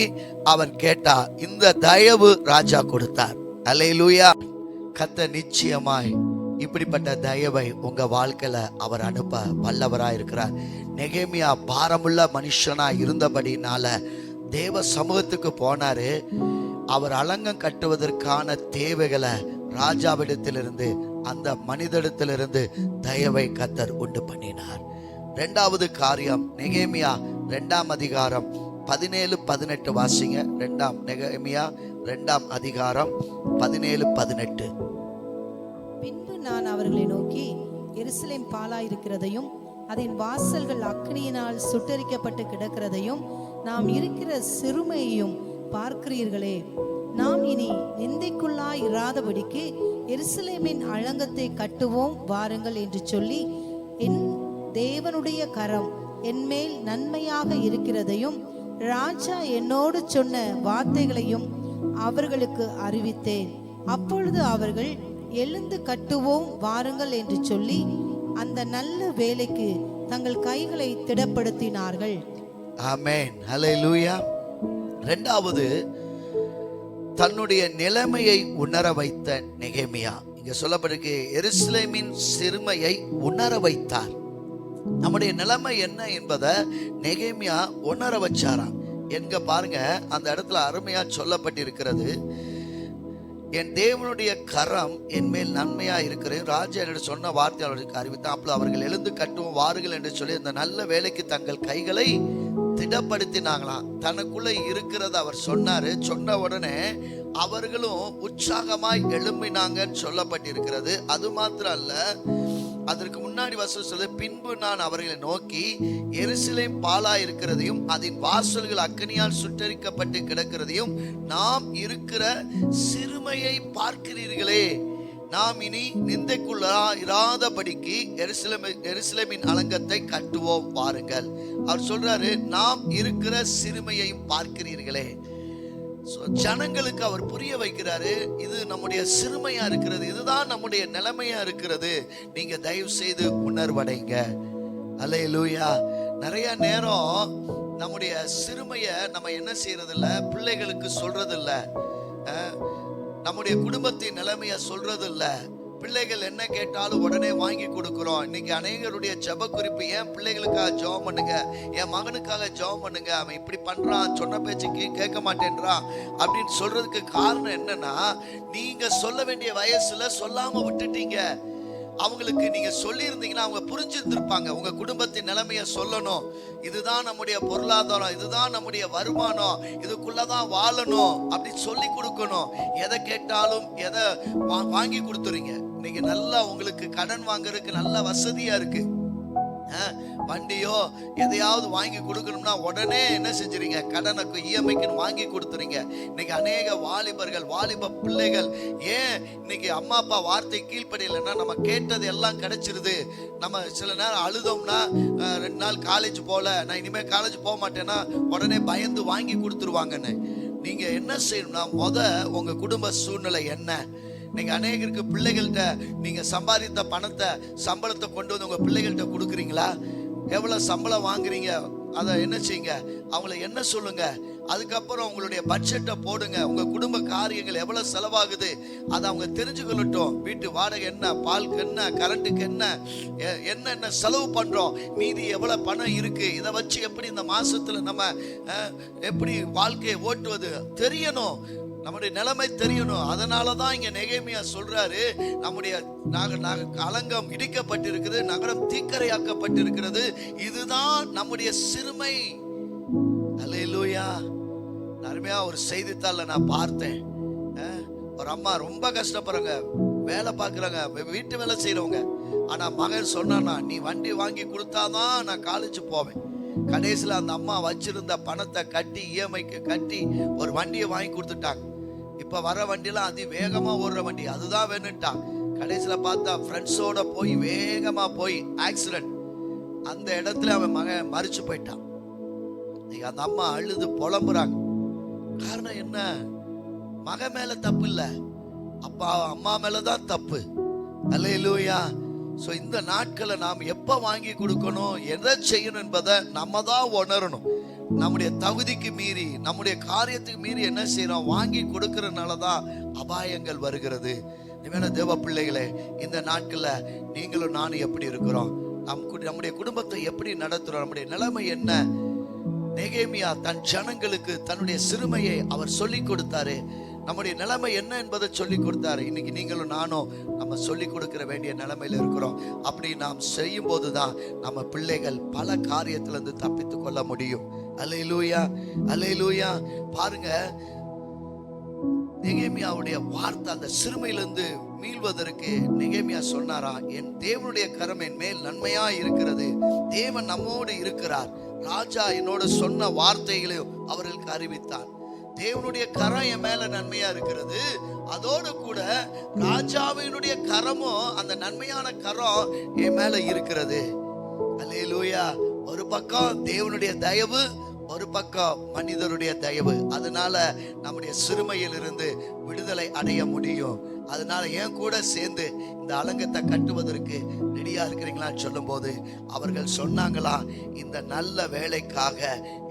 Speaker 1: அவன் கேட்டா. இந்த தயவு ராஜா கொடுத்தார். அல்லேலூயா. கர்த்தர் நிச்சயமாய் இப்படிப்பட்ட தயவை உங்க வாழ்க்கையில அவர் அனுப்ப வல்லவராய் இருக்கிறார். நெகேமியா பாரமுள்ள மனுஷனா இருந்தபடினால தேவ சமூகத்துக்கு போனாரு. அவர் அலங்கம் கட்டுவதற்கான தேவைகளை ராஜாவிடத்திலிருந்து, அந்த மனிதனிடத்திலிருந்து தயவை கர்த்தர் உண்டு பண்ணினார். இரண்டாவது காரியம், நெகேமியா 2ஆம் அதிகாரம் 17-18 வாசிங்க. 2ஆம் நெகேமியா 2ஆம் அதிகாரம் 17-18.
Speaker 3: பின்பு நான் அவர்களை நோக்கி, எருசலேம் பாழாயிருக்கிறதையும் அதன் வாசல்கள் அக்கினியினால் சுட்டரிக்கப்பட்டு கிடக்கிறதையும் நாம் இருக்கிற சிறுமையையும் பார்க்கிறீர்களே. நாம் இனி நிந்தைக்குள்ளாய் இராதபடிக்கு எருசலேமின் அலங்கத்தை கட்டுவோம் வாருங்கள் என்று சொல்லி, என் தேவனுடைய கரம் என்மேல் நன்மையாக இருக்கிறதையும் ராஜா என்னோடு சொன்ன வார்த்தைகளையும் அவர்களுக்கு அறிவித்தேன். அப்பொழுது அவர்கள் எழுந்து கட்டுவோம் வாருங்கள் என்று சொல்லி அந்த நல்ல வேலைக்கு தங்கள் கைகளை திடப்படுத்தினார்கள்.
Speaker 1: ஆமென், ஹல்லேலூயா. இரண்டாவது, தன்னுடைய நிலைமையை உணர வைத்த நெகேமியா. இங்க சொல்லப்பட்டிருக்கு, எருசலேமின் சிறுமையை உணர வைத்தார். நம்முடைய நிலைமை என்ன என்பதை நெகேமியா உணர வச்சாராம். எங்க பாருங்க, அந்த இடத்துல அருமையா சொல்லப்பட்டிருக்கிறது, என் தேவனுடைய கரம் என் மேல் நன்மையா இருக்கிறது, ராஜா என்று சொன்ன வார்த்தை அவர்களுக்கு அறிவித்தான். அப்போ அவர்கள் எழுந்து கட்டுவோம் வாருங்கள் என்று சொல்லி அந்த நல்ல வேலைக்கு தங்கள் கைகளை திடப்படுத்தினாங்களாம். தனக்குள்ள இருக்கிறத அவர் சொன்னாரு. சொன்ன உடனே அவர்களும் உற்சாகமாய் எழும்பினாங்கன்னு சொல்லப்பட்டிருக்கிறது. அது மாத்திரம் அல்ல, அதற்கு முன்னாடி வசனம் சொல்லுது, பின்பு நான் அவர்களை நோக்கி, எருசலேம் பாழா இருக்கிறதையும் அதன் வாசல்கள் அக்கினியால் சுட்டரிக்கப்பட்டு கிடக்கிறதையும் நாம் இருக்கிற சிறுமையை பார்க்கிறீர்களே. நாம் இனி நிந்தைக்குள்ளாதபடிக்கு எருசலேமின் அலங்கத்தை கட்டுவோம் வாருங்கள். அவர் சொல்றாரு, நாம் இருக்கிற சிறுமையையும் பார்க்கிறீர்களே. ஜனங்களுக்கு அவர் புரிய வைக்கிறாரு, இது நம்முடைய சிறுமையா இருக்கிறது, இதுதான் நம்முடைய நிலைமையா இருக்கிறது, நீங்க தயவு செய்து உணர்வடைங்க. அல்லேலூயா. நிறைய நேரம் நம்முடைய சிறுமைய நம்ம என்ன செய்யறது இல்ல, பிள்ளைகளுக்கு சொல்றது இல்ல, நம்முடைய குடும்பத்தின் நிலைமைய சொல்றது இல்ல. பிள்ளைகள் என்ன கேட்டாலும் உடனே வாங்கி கொடுக்கிறோம். இன்னைக்கு அநேகருடைய ஜெப குறிப்பு, என் பிள்ளைகளுக்காக ஜெபம் பண்ணுங்க, என் மகனுக்காக ஜெபம் பண்ணுங்க, அவன் இப்படி பண்றான், சொன்ன பேச்சுக்கு கேட்க மாட்டேன்றான் அப்படின்னு சொல்றதுக்கு காரணம் என்னன்னா, நீங்க சொல்ல வேண்டிய வயசுல சொல்லாம விட்டுட்டீங்க. அவங்களுக்கு நீங்க சொல்லி இருந்தீங்கன்னா அவங்க புரிஞ்சிருந்திருப்பாங்க. உங்க குடும்பத்தின் நிலைமைய சொல்லணும், இதுதான் நம்முடைய பொருளாதாரம், இதுதான் நம்முடைய வருமானம், இதுக்குள்ளதான் வாழணும் அப்படி சொல்லி கொடுக்கணும். எதை கேட்டாலும் எதை வாங்கி கொடுத்துறீங்க. நீங்க நல்லா உங்களுக்கு கடன் வாங்குறதுக்கு நல்ல வசதியா இருக்கு, வண்டியோ எதையாவது வாங்கி கொடுக்கணும்னா உடனே என்ன செஞ்சுறீங்க, கடனுக்கு இஎம்ஐக்குன்னு வாங்கி கொடுத்துறீங்க. இன்னைக்கு அநேக வாலிபர்கள், வாலிப பிள்ளைகள், ஏன் இன்னைக்கு அம்மா அப்பா வார்த்தை கீழ்ப்படியலைன்னா நம்ம கேட்டது எல்லாம் கிடைச்சிருது. நம்ம சில நேரம் அழுதோம்னா, 2 நாள் காலேஜ் போல, நான் இனிமேல் காலேஜ் போக மாட்டேன்னா உடனே பயந்து வாங்கி கொடுத்துருவாங்கன்னு. நீங்க என்ன செய்யணும்னா, உங்க குடும்ப சூழ்நிலை என்ன. நீங்க அநேகருக்கு பிள்ளைகள்கிட்ட நீங்க சம்பாதித்த பணத்தை, சம்பளத்தை கொண்டு வந்து உங்க பிள்ளைகள்கிட்ட கொடுக்குறீங்களா? எவ்வளவு சம்பளம் வாங்குறீங்க அதை என்ன செய்யுங்க, அவங்கள என்ன சொல்லுங்க. அதுக்கப்புறம் உங்களுடைய பட்ஜெட்டை போடுங்க. உங்க குடும்ப காரியங்கள் எவ்வளவு செலவாகுது அதை அவங்க தெரிஞ்சுக்கொள்ளட்டும். வீட்டு வாடகை என்ன, பாலுக்கு என்ன, கரண்ட்டுக்கு என்ன, என்ன செலவு பண்றோம், மீதி எவ்வளவு பணம் இருக்கு, இதை வச்சு எப்படி இந்த மாசத்துல நம்ம எப்படி வாழ்க்கையை ஓட்டுவது தெரியணும். நம்முடைய நிலைமை தெரியணும். அதனாலதான் இங்க நெகேமியா சொல்றாரு, நம்முடைய அலங்கம் இடிக்கப்பட்டிருக்கிறது, நகரம் தீக்கரையாக்கப்பட்டிருக்கிறது, இதுதான் நம்முடைய சிறுமை. அல்லேலூயா. அருமையா ஒரு செய்தித்தாள்ல நான் பார்த்தேன், ஒரு அம்மா ரொம்ப கஷ்டப்படுறாங்க, வேலை பார்க்குறாங்க, வீட்டு வேலை செய்யறவங்க. ஆனா மகன் சொன்னானா, நீ வண்டி வாங்கி கொடுத்தாதான் நான் காலேஜ் போவேன். கடைசியில் அந்த அம்மா வச்சிருந்த பணத்தை கட்டி இஎம்ஐக்கு கட்டி ஒரு வண்டியை வாங்கி கொடுத்துட்டாங்க. இப்ப வர வண்டியெல்லாம் அதிவேகமா ஓடுற வண்டி, அதுதான் வேணும்ட்டான். கடைசியில் பார்த்தா ஃப்ரெண்ட்ஸோட போய் வேகமா போய் ஆக்சிடென்ட். அந்த இடத்துல அவன் மகன் மறிச்சு போயிட்டான். அந்த அம்மா அழுது புலம்புறாங்க. காரணம் என்ன? மகன் மேல தப்பு இல்ல, அப்பா அம்மா மேலதான் தப்பு. அல்லேலூயா. சோ இந்த நாட்களை நாம் எப்ப வாங்கி கொடுக்கணும், எதை செய்யணும் என்பதை நம்ம தான் உணரணும். நம்முடைய தகுதிக்கு மீறி, நம்முடைய காரியத்துக்கு மீறி என்ன செய்யறோம், வாங்கி கொடுக்கறதுனாலதான் அபாயங்கள் வருகிறது. தேவ பிள்ளைகளே, இந்த நாட்கள்ல நீங்களும் நானும் எப்படி இருக்கிறோம், நம்முடைய குடும்பத்தை எப்படி நடத்துறோம், நம்முடைய நிலைமை என்ன? நெகேமியா தன் ஜனங்களுக்கு தன்னுடைய சிறுமையை அவர் சொல்லி கொடுத்தாரு. நம்முடைய நிலைமை என்ன என்பதை சொல்லி கொடுத்தாரு. இன்னைக்கு நீங்களும் நானும் நம்ம சொல்லி கொடுக்கிற வேண்டிய நிலைமையில இருக்கிறோம். அப்படி நாம் செய்யும் போதுதான் நம்ம பிள்ளைகள் பல காரியத்திலிருந்து தப்பித்து கொள்ள முடியும். அல்லேலூயா, அல்லேலூயா. பாருங்க, நெகேமியாவுடைய வார்த்தை, அந்த சிறுமையிலிருந்து மீள்வதற்கு நெகேமியா சொன்னாரா, என் தேவனுடைய கரம் என் மேல் நன்மையா இருக்கிறது, தேவன் நம்மோடு இருக்கிறார், ராஜா என்னோட சொன்ன வார்த்தைகளையும் அவர்களுக்கு அறிவித்தார். தேவனுடைய கரம் என் மேல நன்மையா இருக்கிறது, அதோடு கூட ராஜாவினுடைய கரமும், அந்த நன்மையான கரம் என் மேல இருக்கிறது. அல்லேலூயா. ஒரு பக்கம் தேவனுடைய தயவு, ஒரு பக்கம் மனிதருடைய தயவு. அதனால நம்முடைய சிறுமையிலிருந்து விடுதலை அடைய முடியும். அதனால என் கூட சேர்ந்து இந்த அலங்கத்தை கட்டுவதற்கு ரெடியா இருக்கிறீங்களான்னு சொல்லும் போது அவர்கள் சொன்னாங்களா, இந்த நல்ல வேலைக்காக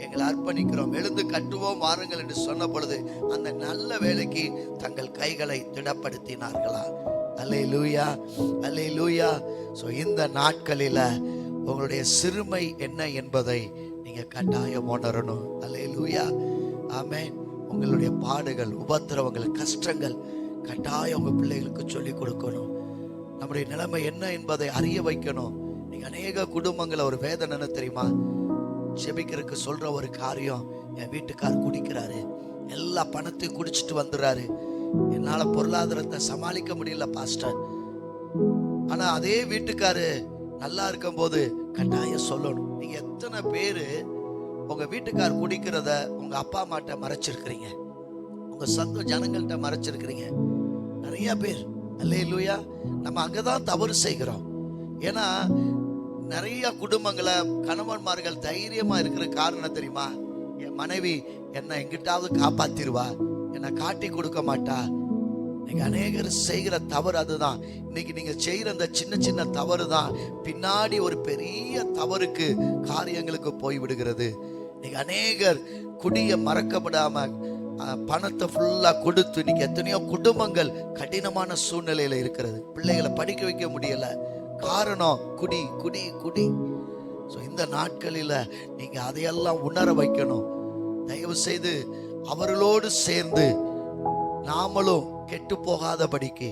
Speaker 1: எங்களை அர்ப்பணிக்கிறோம், எழுந்து கட்டுவோம் வாருங்கள் என்று சொன்ன பொழுது அந்த நல்ல வேலைக்கு தங்கள் கைகளை திடப்படுத்தினார்களா. அல்லேலூயா, அல்லேலூயா. சோ இந்த நாட்களில உங்களுடைய சிறுமை என்ன என்பதை நீங்க கட்டாயம் உணரணும். அல்லேலூயா, ஆமென். உங்களுடைய பாடுகள், உபத்திரவங்கள், கஷ்டங்கள் கட்டாயம் உங்க பிள்ளைகளுக்கு சொல்லி கொடுக்கணும். நம்முடைய நிலைமை என்ன என்பதை அறிய வைக்கணும். நீங்க அநேக குடும்பங்களை ஒரு வேதனை என்ன தெரியுமா, ஜெபிக்கிறதுக்கு சொல்ற ஒரு காரியம், என் வீட்டுக்கார் குடிக்கிறாரு, எல்லா பணத்தையும் குடிச்சிட்டு வந்துடுறாரு, என்னால பொருளாதாரத்தை சமாளிக்க முடியல பாஸ்டர். ஆனா அதே வீட்டுக்காரு நல்லா இருக்கும் போது கட்டாயம் சொல்லணும். நீங்க எத்தனை பேரு உங்க வீட்டுக்கார் குடிக்கிறத உங்க அப்பா அம்மாட்ட மறைச்சிருக்கிறீங்க, உங்க சொந்த ஜனங்கள்கிட்ட மறைச்சிருக்கிறீங்க? நிறைய பேர். அல்லேலூயா. நம்ம அங்கதான் தவறு செய்கிறோம். ஏன்னா நிறைய குடும்பங்களை கணவன்மார்கள் தைரியமா இருக்கிற காரணம் தெரியுமா, என் மனைவி என்னை எங்கிட்டாவது காப்பாத்திருவா, என்னை காட்டி கொடுக்க மாட்டா. நீங்க அநேகர் செய்கிற தவறு அதுதான். இன்னைக்கு நீங்க செய்யற அந்த சின்ன சின்ன தவறு தான் பின்னாடி ஒரு பெரிய தவறுக்கு, காரியங்களுக்கு போய் விடுகிறது. நீங்க அநேகர் குடிய மறக்கப்படாம பணத்தை ஃபுல்லா கொடுத்து இன்னைக்கு எத்தனையோ குடும்பங்கள் கடினமான சூழ்நிலையில இருக்கிறது. பிள்ளைகளை படிக்க வைக்க முடியல, காரணம் குடி குடி குடி. இந்த நாட்களில நீங்க அதையெல்லாம் உணர வைக்கணும். தயவு செய்து அவர்களோடு சேர்ந்து நாமளும் கெட்டு போகாதபடிக்கு,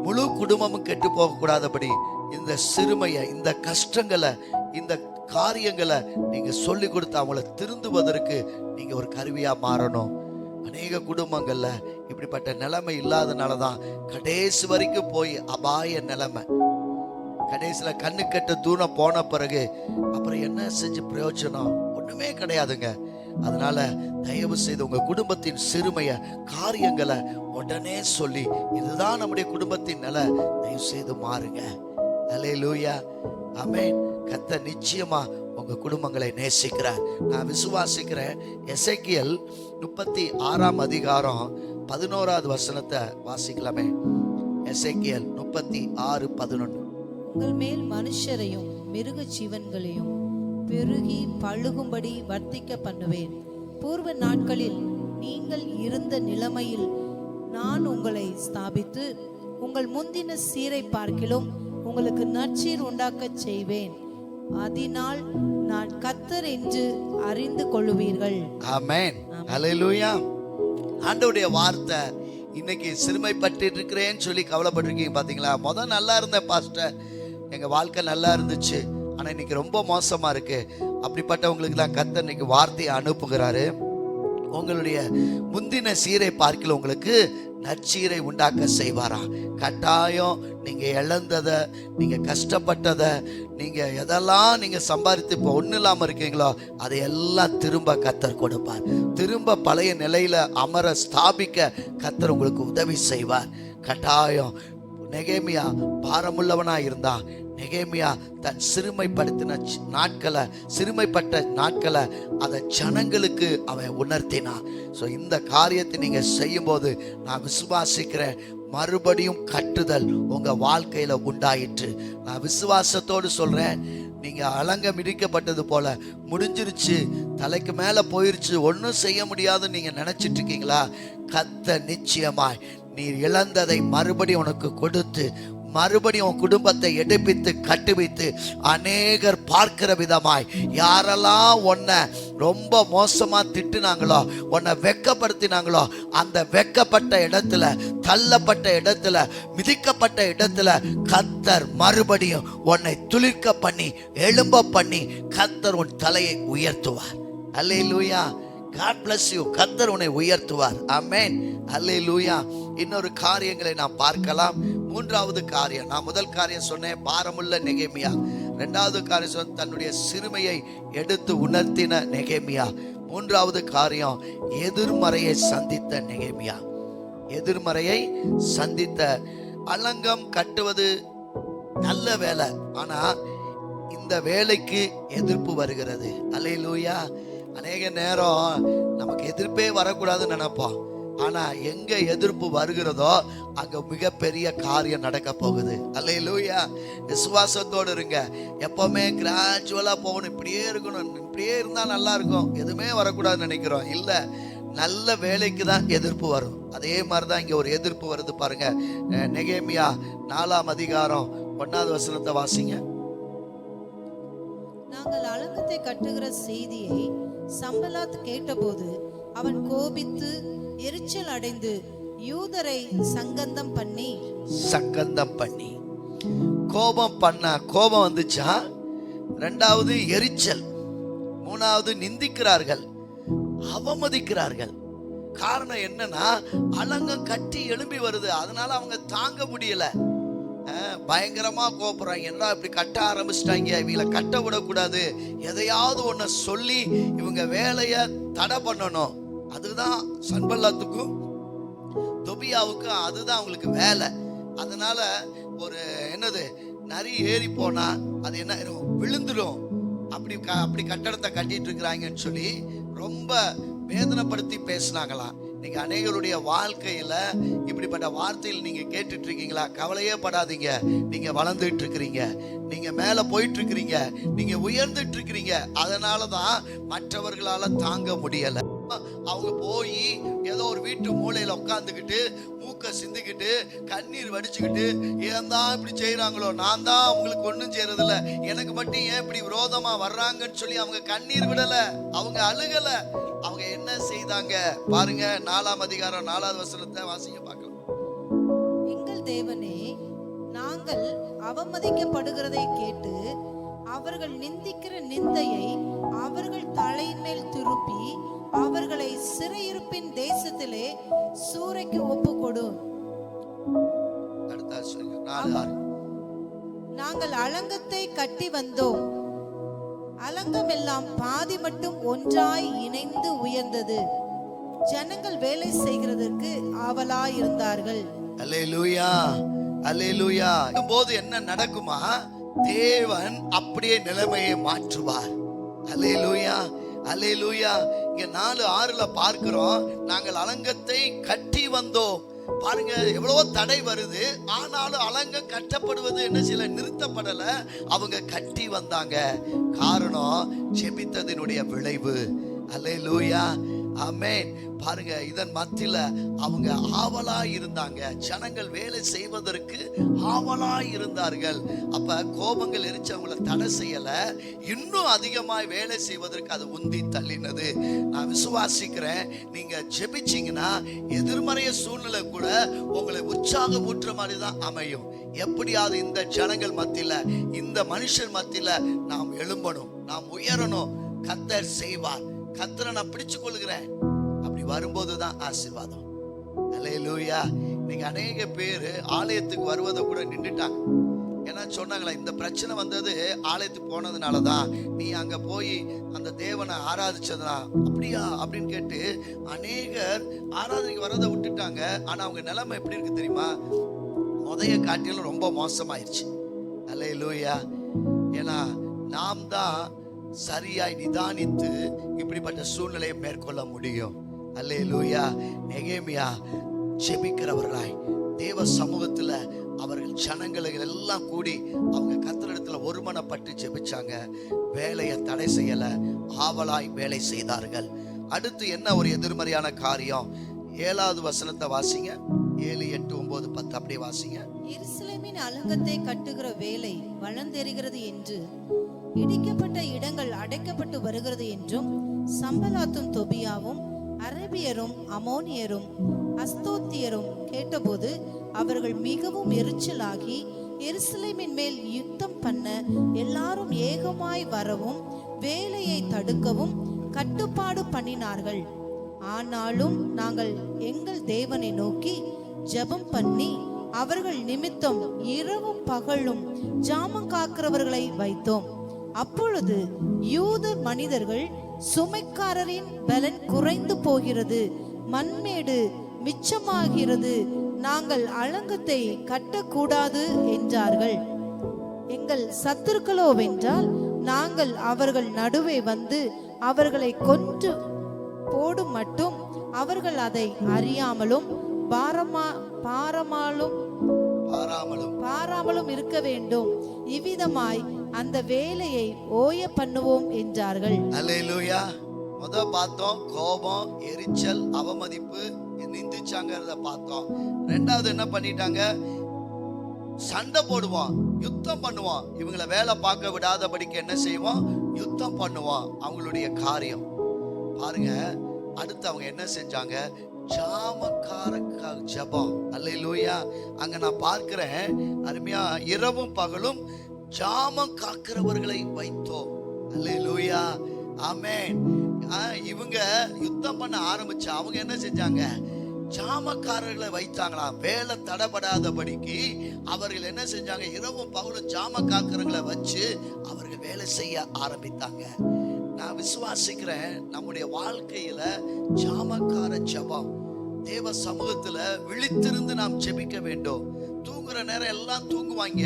Speaker 1: முழு குடும்பமும் கெட்டு போக கூடாதபடி இந்த சிறுமையை, இந்த கஷ்டங்களை, இந்த காரியங்களை நீங்க சொல்லி கொடுத்து அவங்கள திருந்துவதற்கு நீங்க ஒரு கருவியா மாறணும். அநேக குடும்பங்கள்ல இப்படிப்பட்ட நிலைமை இல்லாதனாலதான் கடைசி வரைக்கும் போய் அபாய நிலைமை. கடைசியில கண்ணு கெட்ட தூரம் போன பிறகு அப்புறம் என்ன செஞ்சு பிரயோஜனம்? ஒண்ணுமே கிடையாதுங்க. அதனால தயவு செய்து உங்க குடும்பத்தின் சிறுமைய, காரியங்களை உடனே சொல்லி, இதுதான் நம்முடைய குடும்பத்தின் நிலை, தயவு செய்து மாறுங்க. அல்லேலூயா, ஆமென். கர்த்தர் நிச்சயமா உங்க குடும்பங்களை நேசிக்கிறார். நான் விசுவாசிக்கிறேன். எசேக்கியேல் 36ஆம் அதிகாரம் 11வது வசனத்தை வாசிக்கலாமே. எசேக்கியேல் 36:11.
Speaker 3: உங்கள் மேல் மனுஷரையும் மிருக ஜீவன்களையும் பெருகி பழுகும்படி வர்த்திக்க பண்ணுவேன். பூர்வ நாட்களில் நீங்கள் இருந்த நிலைமையில் நான் உங்களை ஸ்தாபித்து உங்கள் முந்தின சீரை பார்க்கிலும் உங்களுக்கு நற்சீர் உண்டாக்க செய்வேன். அதனால் நான் கர்த்தர் என்று அறிந்து கொள்வீர்கள்.
Speaker 1: ஆமென். அல்லேலூயா. ஆண்டவருடைய வார்த்தை இன்னைக்கு சிறுமைப்பட்டு இருக்கிறேன்னு சொல்லி கவலைப்பட்டிருக்கீங்க பாத்தீங்களா? நல்லா இருந்த பாஸ்டர், எங்க வாழ்க்கை நல்லா இருந்துச்சு, ஆனா இன்னைக்கு ரொம்ப மோசமா இருக்கு. அப்படிப்பட்டவங்களுக்கு தான் கர்த்தர் இன்னைக்கு வார்த்தையை அனுப்புகிறாரு. உங்களுடைய முந்தின சீரை பார்க்கல உங்களுக்கு நற்சீரை உண்டாக்க செய்வாரா? கட்டாயம் நீங்க இழந்ததை, நீங்க கஷ்டப்பட்டதை, நீங்க எதெல்லாம் நீங்க சம்பாதித்து இப்போ ஒன்றும் இல்லாமல் இருக்கீங்களோ அதையெல்லாம் திரும்ப கர்த்தர் கொடுப்பார். திரும்ப பழைய நிலையில அமர ஸ்தாபிக்க கர்த்தர் உங்களுக்கு உதவி செய்வார். கட்டாயம். நெகேமியா பாரமுள்ளவனா இருந்தான். நெகேமியா தன் சிறுமைப்பட்ட நாட்களை அதை ஜனங்களுக்கு அவன் உணர்த்தினான். ஸோ இந்த காரியத்தை நீங்க செய்யும் போது நான் விசுவாசிக்கிறேன், மறுபடியும் கட்டுதல் உங்க வாழ்க்கையில உண்டாயிற்று. நான் விசுவாசத்தோடு சொல்றேன், நீங்க அலங்கம் இடிக்கப்பட்டது போல முடிஞ்சிருச்சு, தலைக்கு மேல போயிருச்சு, ஒன்றும் செய்ய முடியாதுன்னு நீங்க நினைச்சிட்டு இருக்கீங்களா? கர்த்தர் நிச்சயமாய் நீ இழந்ததை மறுபடியும் உனக்கு கொடுத்து மறுபடியும் உன் குடும்பத்தை எடுப்பித்து கட்டுவித்து அநேகர் பார்க்கிற விதமாய், யாரெல்லாம் உன்னை ரொம்ப மோசமா திட்டுனாங்களோ, உன்னை வெட்கப்படுத்தினாங்களோ, அந்த வெட்கப்பட்ட இடத்துல, தள்ளப்பட்ட இடத்துல, மிதிக்கப்பட்ட இடத்துல கர்த்தர் மறுபடியும் உன்னை துளிர்க்க பண்ணி எழும்ப பண்ணி கர்த்தர் உன் தலையை உயர்த்துவார். அல்லேலூயா. God bless you. கர்த்தர் உன்னை உயர்த்துவார். ஆமென். அல்லேலூயா. இன்னொரு காரியங்களை நாம் பார்க்கலாம். மூன்றாவது காரியம், நான் முதல் காரியம் சொன்னேன் பாரமுள்ள நெகேமியா. இரண்டாவது காரியம் சொன்ன தன்னுடைய சிறுமையை எடுத்து உணர்த்தின நெகேமியா. மூன்றாவது காரியம் எதிர்மறையை சந்தித்த நெகேமியா. எதிர்மறையை சந்தித்த. அலங்கம் கட்டுவது நல்ல வேலை, ஆனா இந்த வேலைக்கு எதிர்ப்பு வருகிறது. அல்லேலூயா. அநேக நேரம் நமக்கு எதிர்ப்பே வரக்கூடாதுன்னு நினைப்போம், ஆனா எங்க எதிர்ப்பு வருகிறதோ அங்க மிகப்பெரிய காரியம் நடக்க போகுது. அல்லேலூயா. விசுவாசத்தோடு இருங்க. எப்பவுமே கிராஜுவலா போகணும், இப்படியே இருக்கணும், இப்படியே இருந்தா நல்லா இருக்கும், எதுவுமே வரக்கூடாதுன்னு நினைக்கிறோம். இல்ல, நல்ல வேலைக்கு தான் எதிர்ப்பு வரும். அதே மாதிரிதான் இங்க ஒரு எதிர்ப்பு வருது பாருங்க. நெகேமியா 4ஆம் அதிகாரம் 1வது வசனத்தை வாசிங்க.
Speaker 3: நாங்கள் அலங்கத்தை கட்டுகிற செய்தியை சம்பலாத் கேட்டபோது அவன் கோபித்து எரிச்சல் அடைந்து யூதரை சங்கந்தம் பண்ணி கோபம் வந்துச்சா? இரண்டாவது எரிச்சல், மூணாவது நிந்திக்கிறார்கள், அவமதிக்கிறார்கள். காரணம் என்னன்னா அலங்கம் கட்டி எழும்பி வருது, அதனால அவங்க தாங்க முடியல. பயங்கரமா கோபுறாங்க. என்ன இப்படி கட்ட ஆரம்பிச்சிட்டாங்க, இவங்களை கட்ட விடக்கூடாது, எதையாவது ஒன்ன சொல்லி இவங்க வேலைய தடை பண்ணணும். அதுதான் சன்பல்லாத்துக்கும் தொபியாவுக்கும் அதுதான் அவங்களுக்கு வேலை. அதனால ஒரு என்னது நரி ஏறி போனா அது என்ன விழுந்துடும், அப்படி கட்டடத்தை கட்டிட்டு இருக்கிறாங்கன்னு சொல்லி ரொம்ப வேதனைப்படுத்தி பேசினாங்களாம். நீங்க அநேகருடைய வாழ்க்கையில இப்படிப்பட்ட வார்த்தைகள் நீங்க கேட்டுட்டு இருக்கீங்களா? கவலையே படாதீங்க, நீங்க வளர்ந்துட்டு இருக்கிறீங்க, நீங்க மேல போயிட்டு இருக்கிறீங்க, நீங்க உயர்ந்துட்டு இருக்கிறீங்க. அதனாலதான் மற்றவர்களால தாங்க முடியல. அவங்க போய் ஏதோ ஒரு வீட்டு மூலையில உட்காந்துக்கிட்டு மூக்க சிந்திக்கிட்டு கண்ணீர் வடிச்சுக்கிட்டு ஏன் தான் இப்படி செய்யறாங்களோ, நான் தான் அவங்களுக்கு ஒன்றும் செய்யறது இல்ல, எனக்கு மட்டும் ஏன் இப்படி விரோதமா வர்றாங்கன்னு சொல்லி அவங்க கண்ணீர் விடல, அவங்க அழுகல. அவங்க என்ன செய்தாங்க பாருங்க. 4ஆம் அதிகாரம் 4வது வசனத்தை வாசிங்க பார்க்கலாம். எங்கள் தேவனே, நாங்கள் அவமதிக்கப்படுகிறதை கேட்டு அவர்கள் நிந்திக்கிற நிந்தையை அவர்கள் தலையின் மேல் திருப்பி அவர்களை சிறையிருப்பின் தேசத்திலே சூறைக்கு ஒப்புக்கொடு. நாங்கள் அலங்கத்தை கட்டி வந்தோம், அலங்கம் எல்லாம் பாதி மட்டும் ஒன்றாய் இணைந்து உயர்ந்தது, ஜனங்கள் வேலை செய்கிறதற்கு ஆவலாய் இருந்தார்கள்.
Speaker 1: அல்லேலூயா. அல்லேலூயா. போது என்ன நடக்குமா? தேவன் அப்படியே நிலைமையை மாற்றுவார். அல்லேலூயா. அல்லேலூயா. இங்க 4:6 பார்க்கிறோம், நாங்கள் அலங்கத்தை கட்டி வந்தோம். பாருங்க, எவ்வளவோ தடை வருது, ஆனாலும் அலங்கம் கட்டப்படுவது என்ன சில நிறுத்தப்படல, அவங்க கட்டி வந்தாங்க. காரணம் ஜெபித்ததினுடைய விளைவு. அல்லேலூயா. ஆமென்.
Speaker 3: பாருங்க, இதன் மத்தியில அவங்க ஆவலாய் இருந்தாங்க. ஜனங்கள் வேலை செய்வதற்கு ஆவலாய் இருந்தார்கள். அப்ப கோபங்கள் எரிச்சு அவங்கள தடை செய்யல, இன்னும் அதிகமாய் வேலை செய்வதற்கு அது உந்தி தள்ளினது. நான் விசுவாசிக்கிறேன், நீங்க ஜெபிச்சீங்கன்னா எதிர்மறைய சூழ்நிலை கூட உங்களை உற்சாகம் ஊற்ற மாதிரி தான் அமையும். எப்படியாவது இந்த ஜனங்கள் மத்தியில, இந்த மனுஷன் மத்தியில நாம் எழும்பணும், நாம் உயரணும். கர்த்தர் செய்வார். கர்த்தரை நான் பிடிச்சு கொள்கிறேன். அப்படி வரும்போதுதான் ஆசீர்வாதம். அல்லேலூயா. இன்னைக்கு அநேக பேர் ஆலயத்துக்கு வருவதை கூட நின்றுட்டாங்க. ஏன்னா சொன்னாங்களா, இந்த பிரச்சனை வந்தது ஆலயத்துக்கு போனதுனாலதான், நீ அங்க போய் அந்த தேவனை ஆராதிச்சதுனா அப்படியா அப்படின்னு கேட்டு அநேகர் ஆராதனைக்கு வரதை விட்டுட்டாங்க. ஆனா அவங்க நிலைமை எப்படி இருக்கு தெரியுமா? முதைய காட்டிலும் ரொம்ப மோசமாயிருச்சு. அல்லேலூயா. ஏன்னா நாம் தான் சரியாய் நிதானித்து இப்படிப்பட்ட சூழ்நிலையை மேற்கொள்ள முடியும். அல்லேலூயா. நெகேமியா ஜெபிக்கிறவர்களாய் தேவ சமூகத்துல அவர்கள் ஜனங்களை எல்லாம் கூடி அவங்க கர்த்தரிடத்துல ஒருமனப்பட்டு ஜெபிச்சாங்க. வேலையை தடை செய்யல, ஆவலாய் வேலை செய்தார்கள். அடுத்து என்ன ஒரு எதிர்மறையான காரியம்? 7வது வசனத்தை வாசிங்க. 7, 8, 9, 10 அப்படியே வாசிங்க.
Speaker 2: எருசலேமின் அலங்கத்தை கட்டுகிற வேலை வளர்ந்தெறுகிறது என்று, இடிக்கப்பட்ட இடங்கள் அடைக்கப்பட்டு வருகிறது என்றும் சம்பலாத்தும் தொபியாவும் அரபியரும் அமோனியரும் அஸ்தோத்தியரும் கேட்டபோது அவர்கள் மிகவும் எரிச்சலாகி எருசலேமின் மேல் யுத்தம் பண்ண எல்லாரும் ஏகமாய் வரவும் வேலையை தடுக்கவும் கட்டுப்பாடு பண்ணினார்கள். ஆனாலும் நாங்கள் எங்கள் தேவனை நோக்கி ஜெபம் பண்ணி அவர்கள் நிமித்தம் இரவும் பகலும் ஜாமம் காக்கிறவர்களை வைத்தோம். அப்பொழுது யூத மனிதர்கள், சுமைக்காரரின் பலன் குறைந்து போகிறது, மண்மேடு மிச்சமாகிறது, நாங்கள் அலங்கத்தை கட்டக்கூடாது என்றார்கள். எங்கள் சத்துருக்களோவென்றால் நாங்கள் அவர்கள் நடுவே வந்து அவர்களை கொன்று போடும் மட்டும் அவர்கள் அதை அறியாமலும் பாராமலும் இருக்க வேண்டும். இவ்விதமாய் அந்த வேலையை ஓய பண்ணுவோம் என்றார்கள்.
Speaker 3: அல்லேலூயா. முத பார்த்தோம் கோபம், எரிச்சல், அவமதிப்பு, நிந்திச்சாங்கிறத பார்த்தோம். 2வது என்ன பண்ணிட்டாங்க? சண்டை போடுவோம், யுத்தம் பண்ணுவோம். இவங்களை வேலை பார்க்க விடாதபடிக்கு என்ன செய்வோம்? யுத்தம் பண்ணுவோம். அவங்களுடைய காரியம் பாருங்க. அடுத்து அவங்க என்ன செஞ்சாங்க? ஜாமக்கார ஜெபம். அல்லேலூயா. அங்க நான் பார்க்கிறேன் அருமையா, இரவும் பகலும் ஜாமம் காக்கிறவர்களை வைத்தோம். அல்லேலூயா. ஆமென். இவங்க யுத்தம் பண்ண ஆரம்பிச்சா அவங்க என்ன செஞ்சாங்க? ஜாமக்காரர்களை வைத்தாங்களாம். வேலை தடைபடாதபடிக்கு அவர்கள் என்ன செஞ்சாங்க? இரவும் பகலும் ஜாம காக்கிறவங்களை வச்சு அவர்கள் வேலை செய்ய ஆரம்பித்தாங்க. நான் விசுவாசிக்கிறேன், நம்முடைய வாழ்க்கையில ஜாமக்கார ஜெபம், தேவ சமூகத்துல விழித்திருந்து நாம் ஜெபிக்க வேண்டும். தூங்குற நேரம் எல்லாம் தூங்குவாங்க,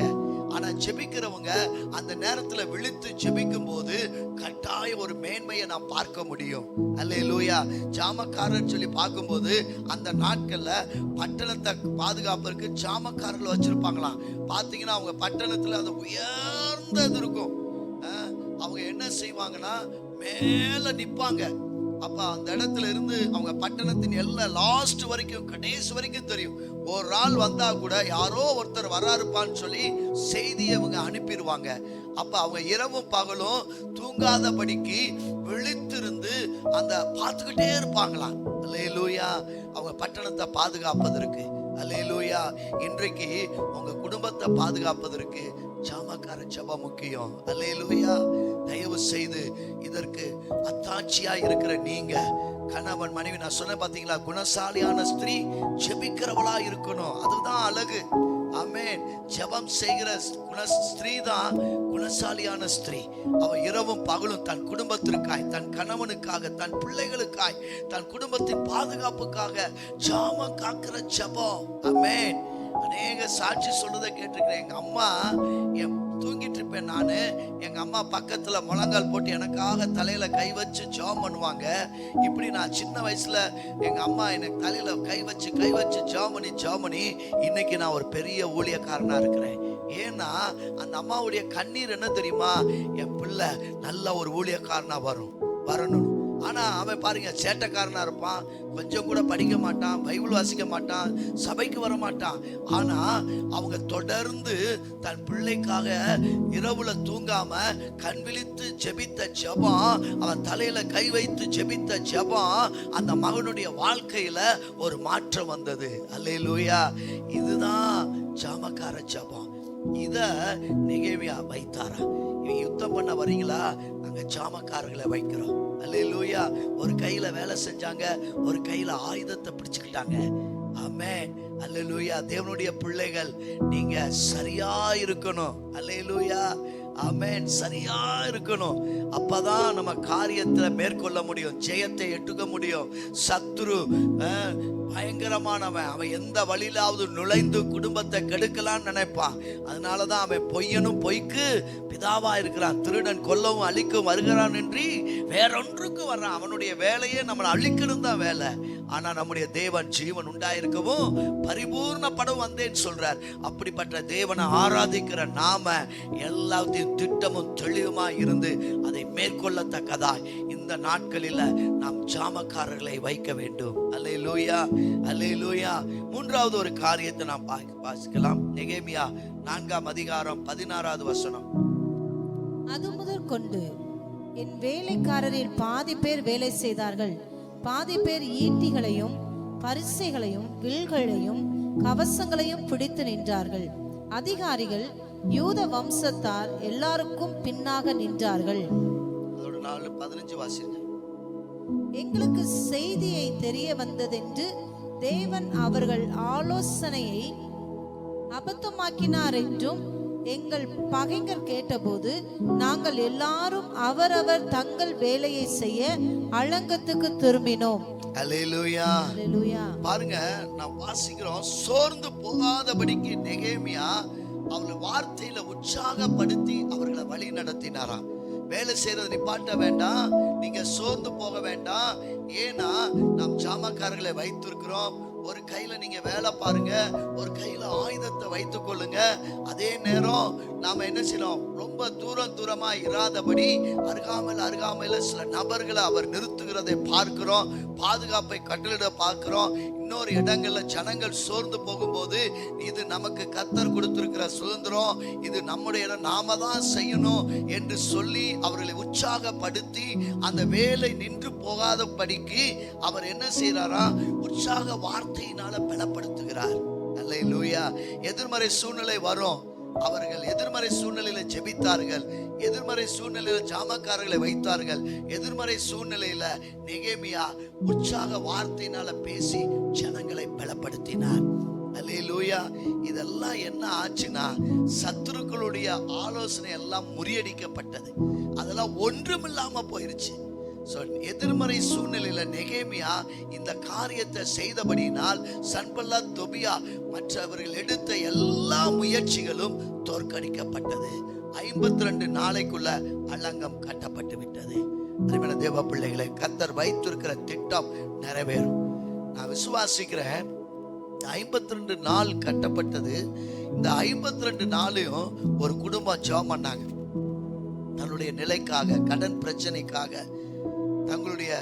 Speaker 3: ஆனா ஜெபிக்கிறவங்க அந்த நேரத்துல விழித்து ஜெபிக்கும் போது கட்டாயம் ஒரு மேன்மையை நாம் பார்க்க முடியும். அல்லேலூயா. ஜாமக்காரர் சொல்லி பார்க்கும்போது அந்த நாட்கள்ல பட்டணத்தை பாதுகாப்பதற்கு ஜாமக்காரர்கள் வச்சிருப்பாங்களாம். பாத்தீங்கன்னா அவங்க பட்டணத்துல அது உயர்ந்தது இருக்கும். அவங்க என்ன செய்வாங்கன்னா மேல நிப்பாங்க. அப்ப அந்த இடத்துல இருந்து அவங்க பட்டணத்தின் எல்லா லாஸ்ட் வரைக்கும், கடைசி வரைக்கும் தெரியும். ஒரு ஆள் வந்தா கூட யாரோ ஒருத்தர் வராருப்பான்னு சொல்லி செய்தியை அவங்க அனுப்பிடுவாங்க. அப்ப அவங்க இரவும் பகலும் தூங்காதபடிக்கு விழித்திருந்து அந்த பார்த்துக்கிட்டே இருப்பாங்களாம். அல்லேலூயா. அவங்க பட்டணத்தை பாதுகாப்பதற்கு. அல்லேலூயா. இன்றைக்கு உங்க குடும்பத்தை பாதுகாப்பதற்கு ஜாமக்கார ஜெபம் முக்கியம். அல்லேலூயா. தயவு செய்து இதற்கு அத்தாட்சியா இருக்கிற நீங்க, கணவன் மனைவி, நான் சொன்ன பாத்தீங்களா, குணசாலியான ஸ்திரீ ஜெபிக்கிறவளா இருக்கணும். அதுதான் அழகு. ஆமென். ஜெபம் செய்கிற ஸ்திரீ தான் குணசாலியான ஸ்திரீ. அவ இரவும் பகலும் தன் குடும்பத்திற்காய், தன் கணவனுக்காக, தன் பிள்ளைகளுக்காய், தன் குடும்பத்தின் பாதுகாப்புக்காக ஜாமம் காக்கிற ஜெபம். ஆமென். அநேக சாட்சி சொல்றதை கேட்டிருக்கிறேன். எங்க அம்மா தூங்கிட்டு இருப்பேன் நானு, எங்க அம்மா பக்கத்துல முழங்கால் போட்டு எனக்காக தலையில கை வச்சு ஜெபம் பண்ணுவாங்க. இப்படி நான் சின்ன வயசுல எங்க அம்மா எனக்கு தலையில கை வச்சு ஜெபம் பண்ணி இன்னைக்கு நான் ஒரு பெரிய ஊழியக்காரனா இருக்கிறேன். ஏன்னா அந்த அம்மாவுடைய கண்ணீர் என்ன தெரியுமா? என் பிள்ளை நல்ல ஒரு ஊழியக்காரனா வரணும். ஆனா அவன் பாருங்க சேட்டைக்காரனா இருப்பான், கொஞ்சம் கூட படிக்க மாட்டான், பைபிள் வாசிக்க மாட்டான், சபைக்கு வர மாட்டான். ஆனா அவங்க தொடர்ந்து தன் பிள்ளைக்காக இரவுல தூங்காம கண் விழித்து ஜெபித்த ஜெபம், அவன் தலையில கை வைத்து ஜெபித்த ஜெபம், அந்த மகனுடைய வாழ்க்கையில ஒரு மாற்றம் வந்தது. அல்லேலூயா. இதுதான் ஜாமக்கார ஜெபம். இத நெகேமியா வைத்தாரா? யுத்தம் பண்ண வரீங்களா? அங்க ஜாமக்காரர்களை வைக்கிறோம். அல்லேலூயா. ஒரு கையில வேலை செஞ்சாங்க, ஒரு கையில ஆயுதத்தை பிடிச்சுக்கிட்டாங்க. ஆமென். அல்லேலூயா. தேவனுடைய பிள்ளைகள் நீங்க சரியா இருக்கணும். அல்லேலூயா. ஆமென். சரியா இருக்கணும். அப்பதான் நம்ம காரியத்தை மேற்கொள்ள முடியும், ஜெயத்தை எட்டுக்க முடியும். சத்துரு பயங்கரமானவன், அவன் எந்த வழியிலாவது நுழைந்து குடும்பத்தை கெடுக்கலான்னு நினைப்பான். அதனாலதான் அவன் பொய்யனும் பொய்க்கு பிதாவா இருக்கிறான். திருடன் கொல்லவும் அழிக்கவும் வருகிறான் என்று வேறொன்றுக்கு வர்றான். அவனுடைய வேலையே நம்மளை அழிக்கணும் தான் வேலை. ஆனா நம்முடைய தேவன் ஜீவன் உண்டாயிருக்கவும் பரிபூர்ணப்படும் வந்தேன்னு சொல்றார். அப்படிப்பட்ட தேவனை ஆராதிக்கிற நாம எல்லாத்தையும் திட்டமும் தெளிவுமா இருந்து அதை மேற்கொள்ளத்தக்கதாய் இந்த நாட்களில நாம் ஜாமக்காரர்களை வைக்க வேண்டும். அல்லேலூயா. அல்லேலூயா. மூன்றாவது ஒரு காரியத்தை நாம் வாசிக்கலாம். நெகேமியா 4ஆம் அதிகாரம் 16வது வசனம்.
Speaker 2: அது முதற் கொண்டு என் வேலைக்காரரில் பாதி பேர் வேலை செய்தார்கள், பாதி பேர் ஈட்டிகளையும் பரிசைகளையும் வில்களையும் கவசங்களையும் பிடித்து நின்றார்கள். அதிகாரிகள் யூத வம்சத்தார் எல்லாருக்கும் பின்னாக நின்றார்கள்.
Speaker 3: அதோட 4:15 வாசிங்க.
Speaker 2: எங்களுக்கு செய்தியை தெரிய வந்ததென்று தேவன் அவர்கள் ஆலோசனையை அபத்தமாக்கினார் என்றும் எங்கள் பகைஞர் கேட்டபோது நாங்கள் எல்லாரும் அவரவர் தங்கள் வேலையை செய்ய அலங்கத்துக்கு திரும்பினோம்.
Speaker 3: அல்லேலூயா.
Speaker 2: அல்லேலூயா.
Speaker 3: பாருங்க, நான் வாசிக்கிறோம், சோர்ந்து போகாதபடிக்கு நெகேமியா அவளை வார்த்தையில உற்சாகப்படுத்தி அவர்களை வழி நடத்தினாராம். வேலை செய்யறது நிப்பாட்ட வேண்டாம், நீங்க சோர்ந்து போக வேண்டாம். ஏன்னா நாம் ஜாமக்காரர்களை வைத்திருக்கிறோம். ஒரு கையில நீங்க வேலை பாருங்க, ஒரு கையில ஆயுதத்தை வைத்துக் கொள்ளுங்க. அதே நேரம் நாம என்ன செய்யணும், ரொம்ப தூரமா இராதபடி அருகாமையில சில நபர்களை அவர் நிறுத்துகிறதை பார்க்கிறோம். பாதுகாப்பை கட்டளிட பார்க்கிறோம். இன்னொரு இடங்கள்ல ஜனங்கள் சோர்ந்து போகும்போது இது நமக்கு கர்த்தர் கொடுத்திருக்கிற சுதந்திரம், இது நம்முடைய இடம், நாம தான் செய்யணும் என்று சொல்லி அவர்களை உற்சாகப்படுத்தி அந்த வேலை நின்று போகாதபடிக்கு அவர் என்ன செய்யறாரா, உற்சாக வார்த்தையினால பலப்படுத்துகிறார். அல்லேலூயா. எதிர்மறை சூழ்நிலை வரும், அவர்கள் எதிர்மறை சூழ்நிலையில ஜெபித்தார்கள், எதிர்மறை சூழ்நிலையில ஜாமக்காரர்களை வைத்தார்கள். எதிர்மறை சூழ்நிலையில நெகேமியா உற்சாக வார்த்தையினால பேசி ஜனங்களை பலப்படுத்தினார். அல்லேலூயா. இதெல்லாம் என்ன ஆச்சுன்னா, சத்துருக்களுடைய ஆலோசனை எல்லாம் முறியடிக்கப்பட்டது. அதெல்லாம் ஒன்றுமில்லாம போயிருச்சு. எதிர்மறை சூழ்நிலையில நெகேமியா இந்த காரியத்தை செய்தபடியினால் சன்பல்லாத் தொபியா மற்றவர்கள் எடுத்த எல்லா முயற்சிகளும் தோற்கடிக்கப்பட்டது. 52 நாளைக்குள்ள அலங்கம் கட்டப்பட்டு விட்டது. அருமையான தேவ பிள்ளைகளை, கர்த்தர் வைத்திருக்கிற திட்டம் நிறைவேறும். நான் விசுவாசிக்கிறேன். 52 நாள் கட்டப்பட்டது. இந்த 52 நாளையும் ஒரு குடும்பம் ஜெபம் பண்ணாங்க. தன்னுடைய நிலைக்காக, கடன் பிரச்சனைக்காக, தங்களுடைய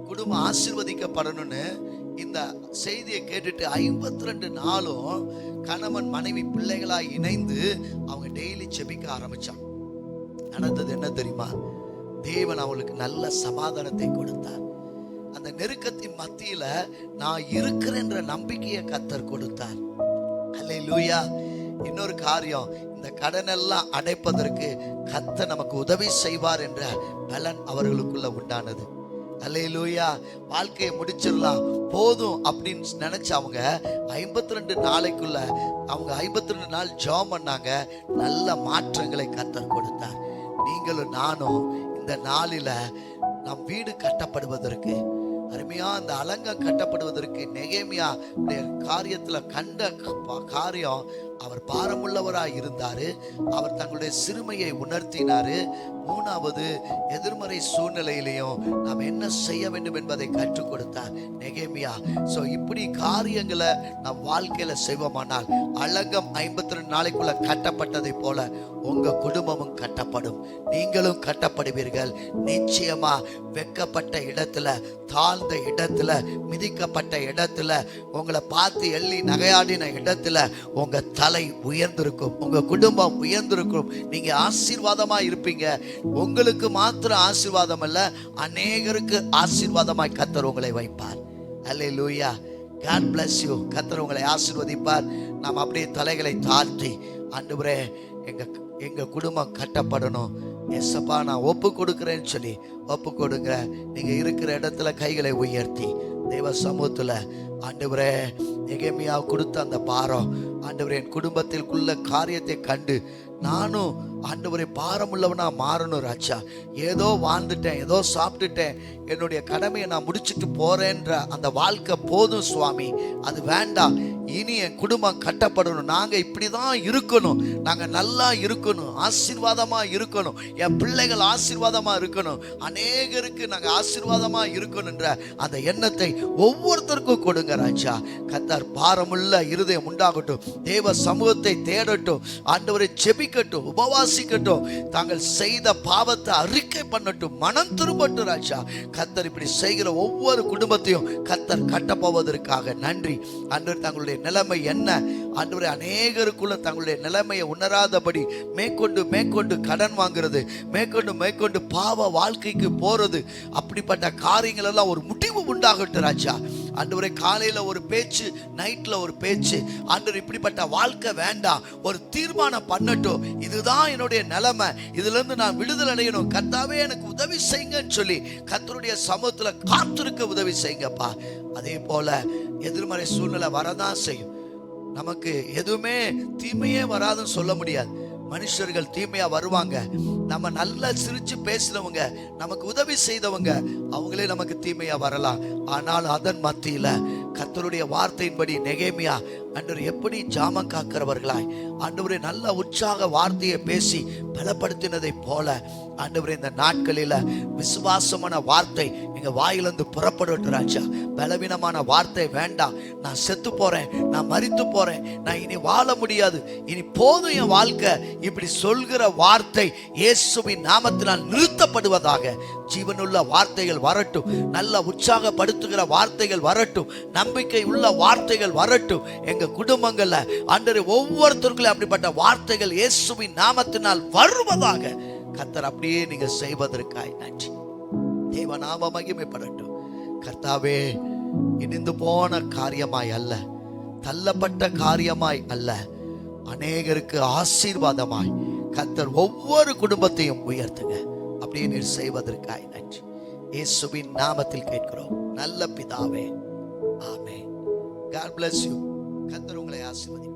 Speaker 3: குடும்பம் ஆசீர்வதிக்கப்படணும்னு இந்த செய்தியை கேட்டுட்டு 52 நாளும் கணவன் மனைவி பிள்ளைகளாய் இணைந்து அவங்க டெய்லி ஜெபிக்க ஆரம்பிச்சாங்க. நடந்தது என்ன தெரியுமா? தேவன் அவங்களுக்கு நல்ல சமாதானத்தை கொடுத்தார். அந்த நெருக்கத்தின் மத்தியில நான் இருக்கிறேன்ற நம்பிக்கையை கர்த்தர் கொடுத்தார். அல்லேலூயா. இன்னொரு காரியம், இந்த கடன் எல்லாம் அடைப்பதற்கு கர்த்தர் நமக்கு உதவி செய்வார் என்ற பலன் அவர்களுக்குள்ள உண்டானது. அல்லேலூயா. வாழ்க்கையை முடிச்சிடலாம் போதும் அப்படின்னு நினைச்ச அவங்க 52 நாளைக்குள்ள அவங்க 52 நாள் ஜெபம் பண்ணாங்க. நல்ல மாற்றங்களை கர்த்தர் கொடுத்தார். நீங்களும் நானும் இந்த நாளில நம் வீடு கட்டப்படுவதற்கு, அருமையா அந்த அலங்கம் கட்டப்படுவதற்கு நெகேமியா காரியத்துல கண்ட காரியம், அவர் பாரமுள்ளவராய் இருந்தாரு. அவர் தங்களுடைய சிறுமையை உணர்த்தினாரு. மூணாவது, எதிர்மறை சூழ்நிலையிலையும் நாம் என்ன செய்ய வேண்டும் என்பதை கற்றுக் கொடுத்தார் நெகேமியா. சோ இப்படி காரியங்களை நம் வாழ்க்கையில செய்வோமானால் அலங்கம் 52 நாளைக்குள்ள கட்டப்பட்டதை போல உங்க குடும்பமும் கட்டப்படும், நீங்களும் கட்டப்படுவீர்கள். நிச்சயமா வெட்கப்பட்ட இடத்துல, தாழ்ந்த இடத்துல, மிதிக்கப்பட்ட இடத்துல, உங்களை பார்த்து எள்ளி நகையாடின இடத்துல உங்க தலை உயர்ந்திருக்கும், உங்க குடும்பம் உயர்ந்திருக்கும். நீங்க ஆசீர்வாதமா இருப்பீங்க. உங்களுக்கு மாத்திரம் ஆசீர்வாதம் அல்ல, அநேகருக்கு ஆசீர்வாதமாய் கர்த்தர் உங்களை வைப்பார். அல்லேலூயா. God bless you. கர்த்தர் உங்களை ஆசீர்வதிப்பார். நாம் அப்படியே தலைகளை தாழ்த்தி, ஆண்டவரே எங்க குடும்பம் கட்டப்படணும், எஸ்ஸப்பா நான் ஒப்பு கொடுக்கிறேன்னு சொல்லி ஒப்பு கொடுங்க. நீங்க இருக்கிற இடத்துல கைகளை உயர்த்தி தேவ சமூகத்துல, ஆண்டவரே நெகேமியா கொடுத்த அந்த பாரம், ஆண்டவரே என் குடும்பத்திற்குள்ள காரியத்தை கண்டு நானும் ஆண்டவரே பாரமுள்ளவனா மாறணும் ராஜா. ஏதோ வாழ்ந்துட்டேன், ஏதோ சாப்பிட்டுட்டேன், என்னுடைய கடமையை நான் முடிச்சுட்டு போறேன்ற அந்த வாழ்க்கை போதும் சுவாமி, அது வேண்டாம். இனி என் குடும்பம் கட்டப்படணும், நாங்க இப்படிதான் இருக்கணும், நாங்க நல்லா இருக்கணும், ஆசீர்வாதமா இருக்கணும், என் பிள்ளைகள் ஆசீர்வாதமா இருக்கணும், அநேகருக்கு நாங்க ஆசீர்வாதமா இருக்கணும்ன்ற அந்த எண்ணத்தை ஒவ்வொருத்தருக்கும் கொடுங்க ராஜா. கர்த்தர் பாரமுள்ள இருதயம் உண்டாகட்டும், தேவ சமூகத்தை தேடட்டும், ஆண்டவரை ஜெபிக்கட்டும், உபவாசிக்கட்டும், தாங்கள் செய்த பாவத்தை அறிக்கை பண்ணட்டும், மனம் திரும்பட்டும் ராஜா. கர்த்தர் இப்படி செய்கிற ஒவ்வொரு குடும்பத்தையும் கர்த்தர் கட்டப்போவதற்காக நன்றி. ஆண்டவர் தங்களுடைய நிலைமை என்ன, ஆண்டவரே அநேகருக்குள்ள தங்களுடைய நிலைமையை உணராதபடி மேற்கொண்டு கடன் வாங்குறது, மேற்கொண்டு பாவ வாழ்க்கைக்கு போறது, அப்படிப்பட்ட காரியங்கள் எல்லாம் ஒரு முடிவு உண்டாகட்டும் ராஜா. ஆண்டவரே காலையில ஒரு பேச்சு, நைட்ல ஒரு பேச்சு, ஆண்டவர் இப்படிப்பட்ட வாழ்க்கை வேண்டாம், ஒரு தீர்மானம் பண்ணட்டும், இதுதான் என்னுடைய நிலைமை, இதுல இருந்து நான் விடுதலை அடையணும், கர்த்தாவே எனக்கு உதவி செய்யுங்கன்னு சொல்லி கர்த்தருடைய சமூகத்துல காத்திருக்க உதவி செய்யுங்கப்பா. அதே போல எதிர்மறை சூழ்நிலை வரதான் செய்யும், நமக்கு எதுவுமே தீமையே வராதுன்னு சொல்ல முடியாது. மனுஷர்கள் தீமையா வருவாங்க, நம்ம நல்லா சிரிச்சு பேசுறவங்க, நமக்கு உதவி செய்தவங்க, அவங்களே நமக்கு தீமையா வரலாம். ஆனால் அதன் மத்தியில கர்த்தருடைய வார்த்தையின்படி நெகேமியா ஆண்டவர் எப்படி ஜாமம் காக்கிறவர்களாய், ஆண்டவரே நல்ல உற்சாக வார்த்தையை பேசி பலப்படுத்தினதை போல, ஆண்டவரே இந்த நாட்களில விசுவாசமான வார்த்தை எங்க வாயிலிருந்து புறப்படட்டும் ராஜா. பலவீனமான வார்த்தை வேண்டாம். நான் செத்து போறேன், நான் மரித்து போறேன், நான் இனி வாழ முடியாது, இனி போதும் என் வாழ்க்கை, இப்படி சொல்கிற வார்த்தை இயேசுவின் நாமத்தினால் நிறுத்தப்படுவதாக. ஜீவனுள்ள வார்த்தைகள் வரட்டும், நல்ல உற்சாகப்படுத்துகிற வார்த்தைகள் வரட்டும், நம்பிக்கை உள்ள வார்த்தைகள் வரட்டும். எங்க குடும்பங்கள்ல ஆண்டவரே ஒவ்வொருத்தருக்கும் அப்படிப்பட்ட வார்த்தைகள் இயேசுவின் நாமத்தினால் வருவதாக. கர்த்தர் அப்படியே நீங்க செய்வதற்காய் நன்றி. தேவ நாம மகிமைப்படட்டும். கர்த்தாவே இடிந்து போன காரியமாய் அல்ல, தள்ளப்பட்ட காரியமாய் அல்ல, அநேகருக்கு ஆசீர்வாதமாய் கர்த்தர் ஒவ்வொரு குடும்பத்தையும் உயர்த்துங்க. அப்படியே நீர் செய்வதற்காய் நன்றி. இயேசுவின் நாமத்தில் கேட்கிறோம் நல்ல பிதாவே, ஆமென். God bless you. கர்த்தர் உங்களை ஆசீர்வதிப்பார்.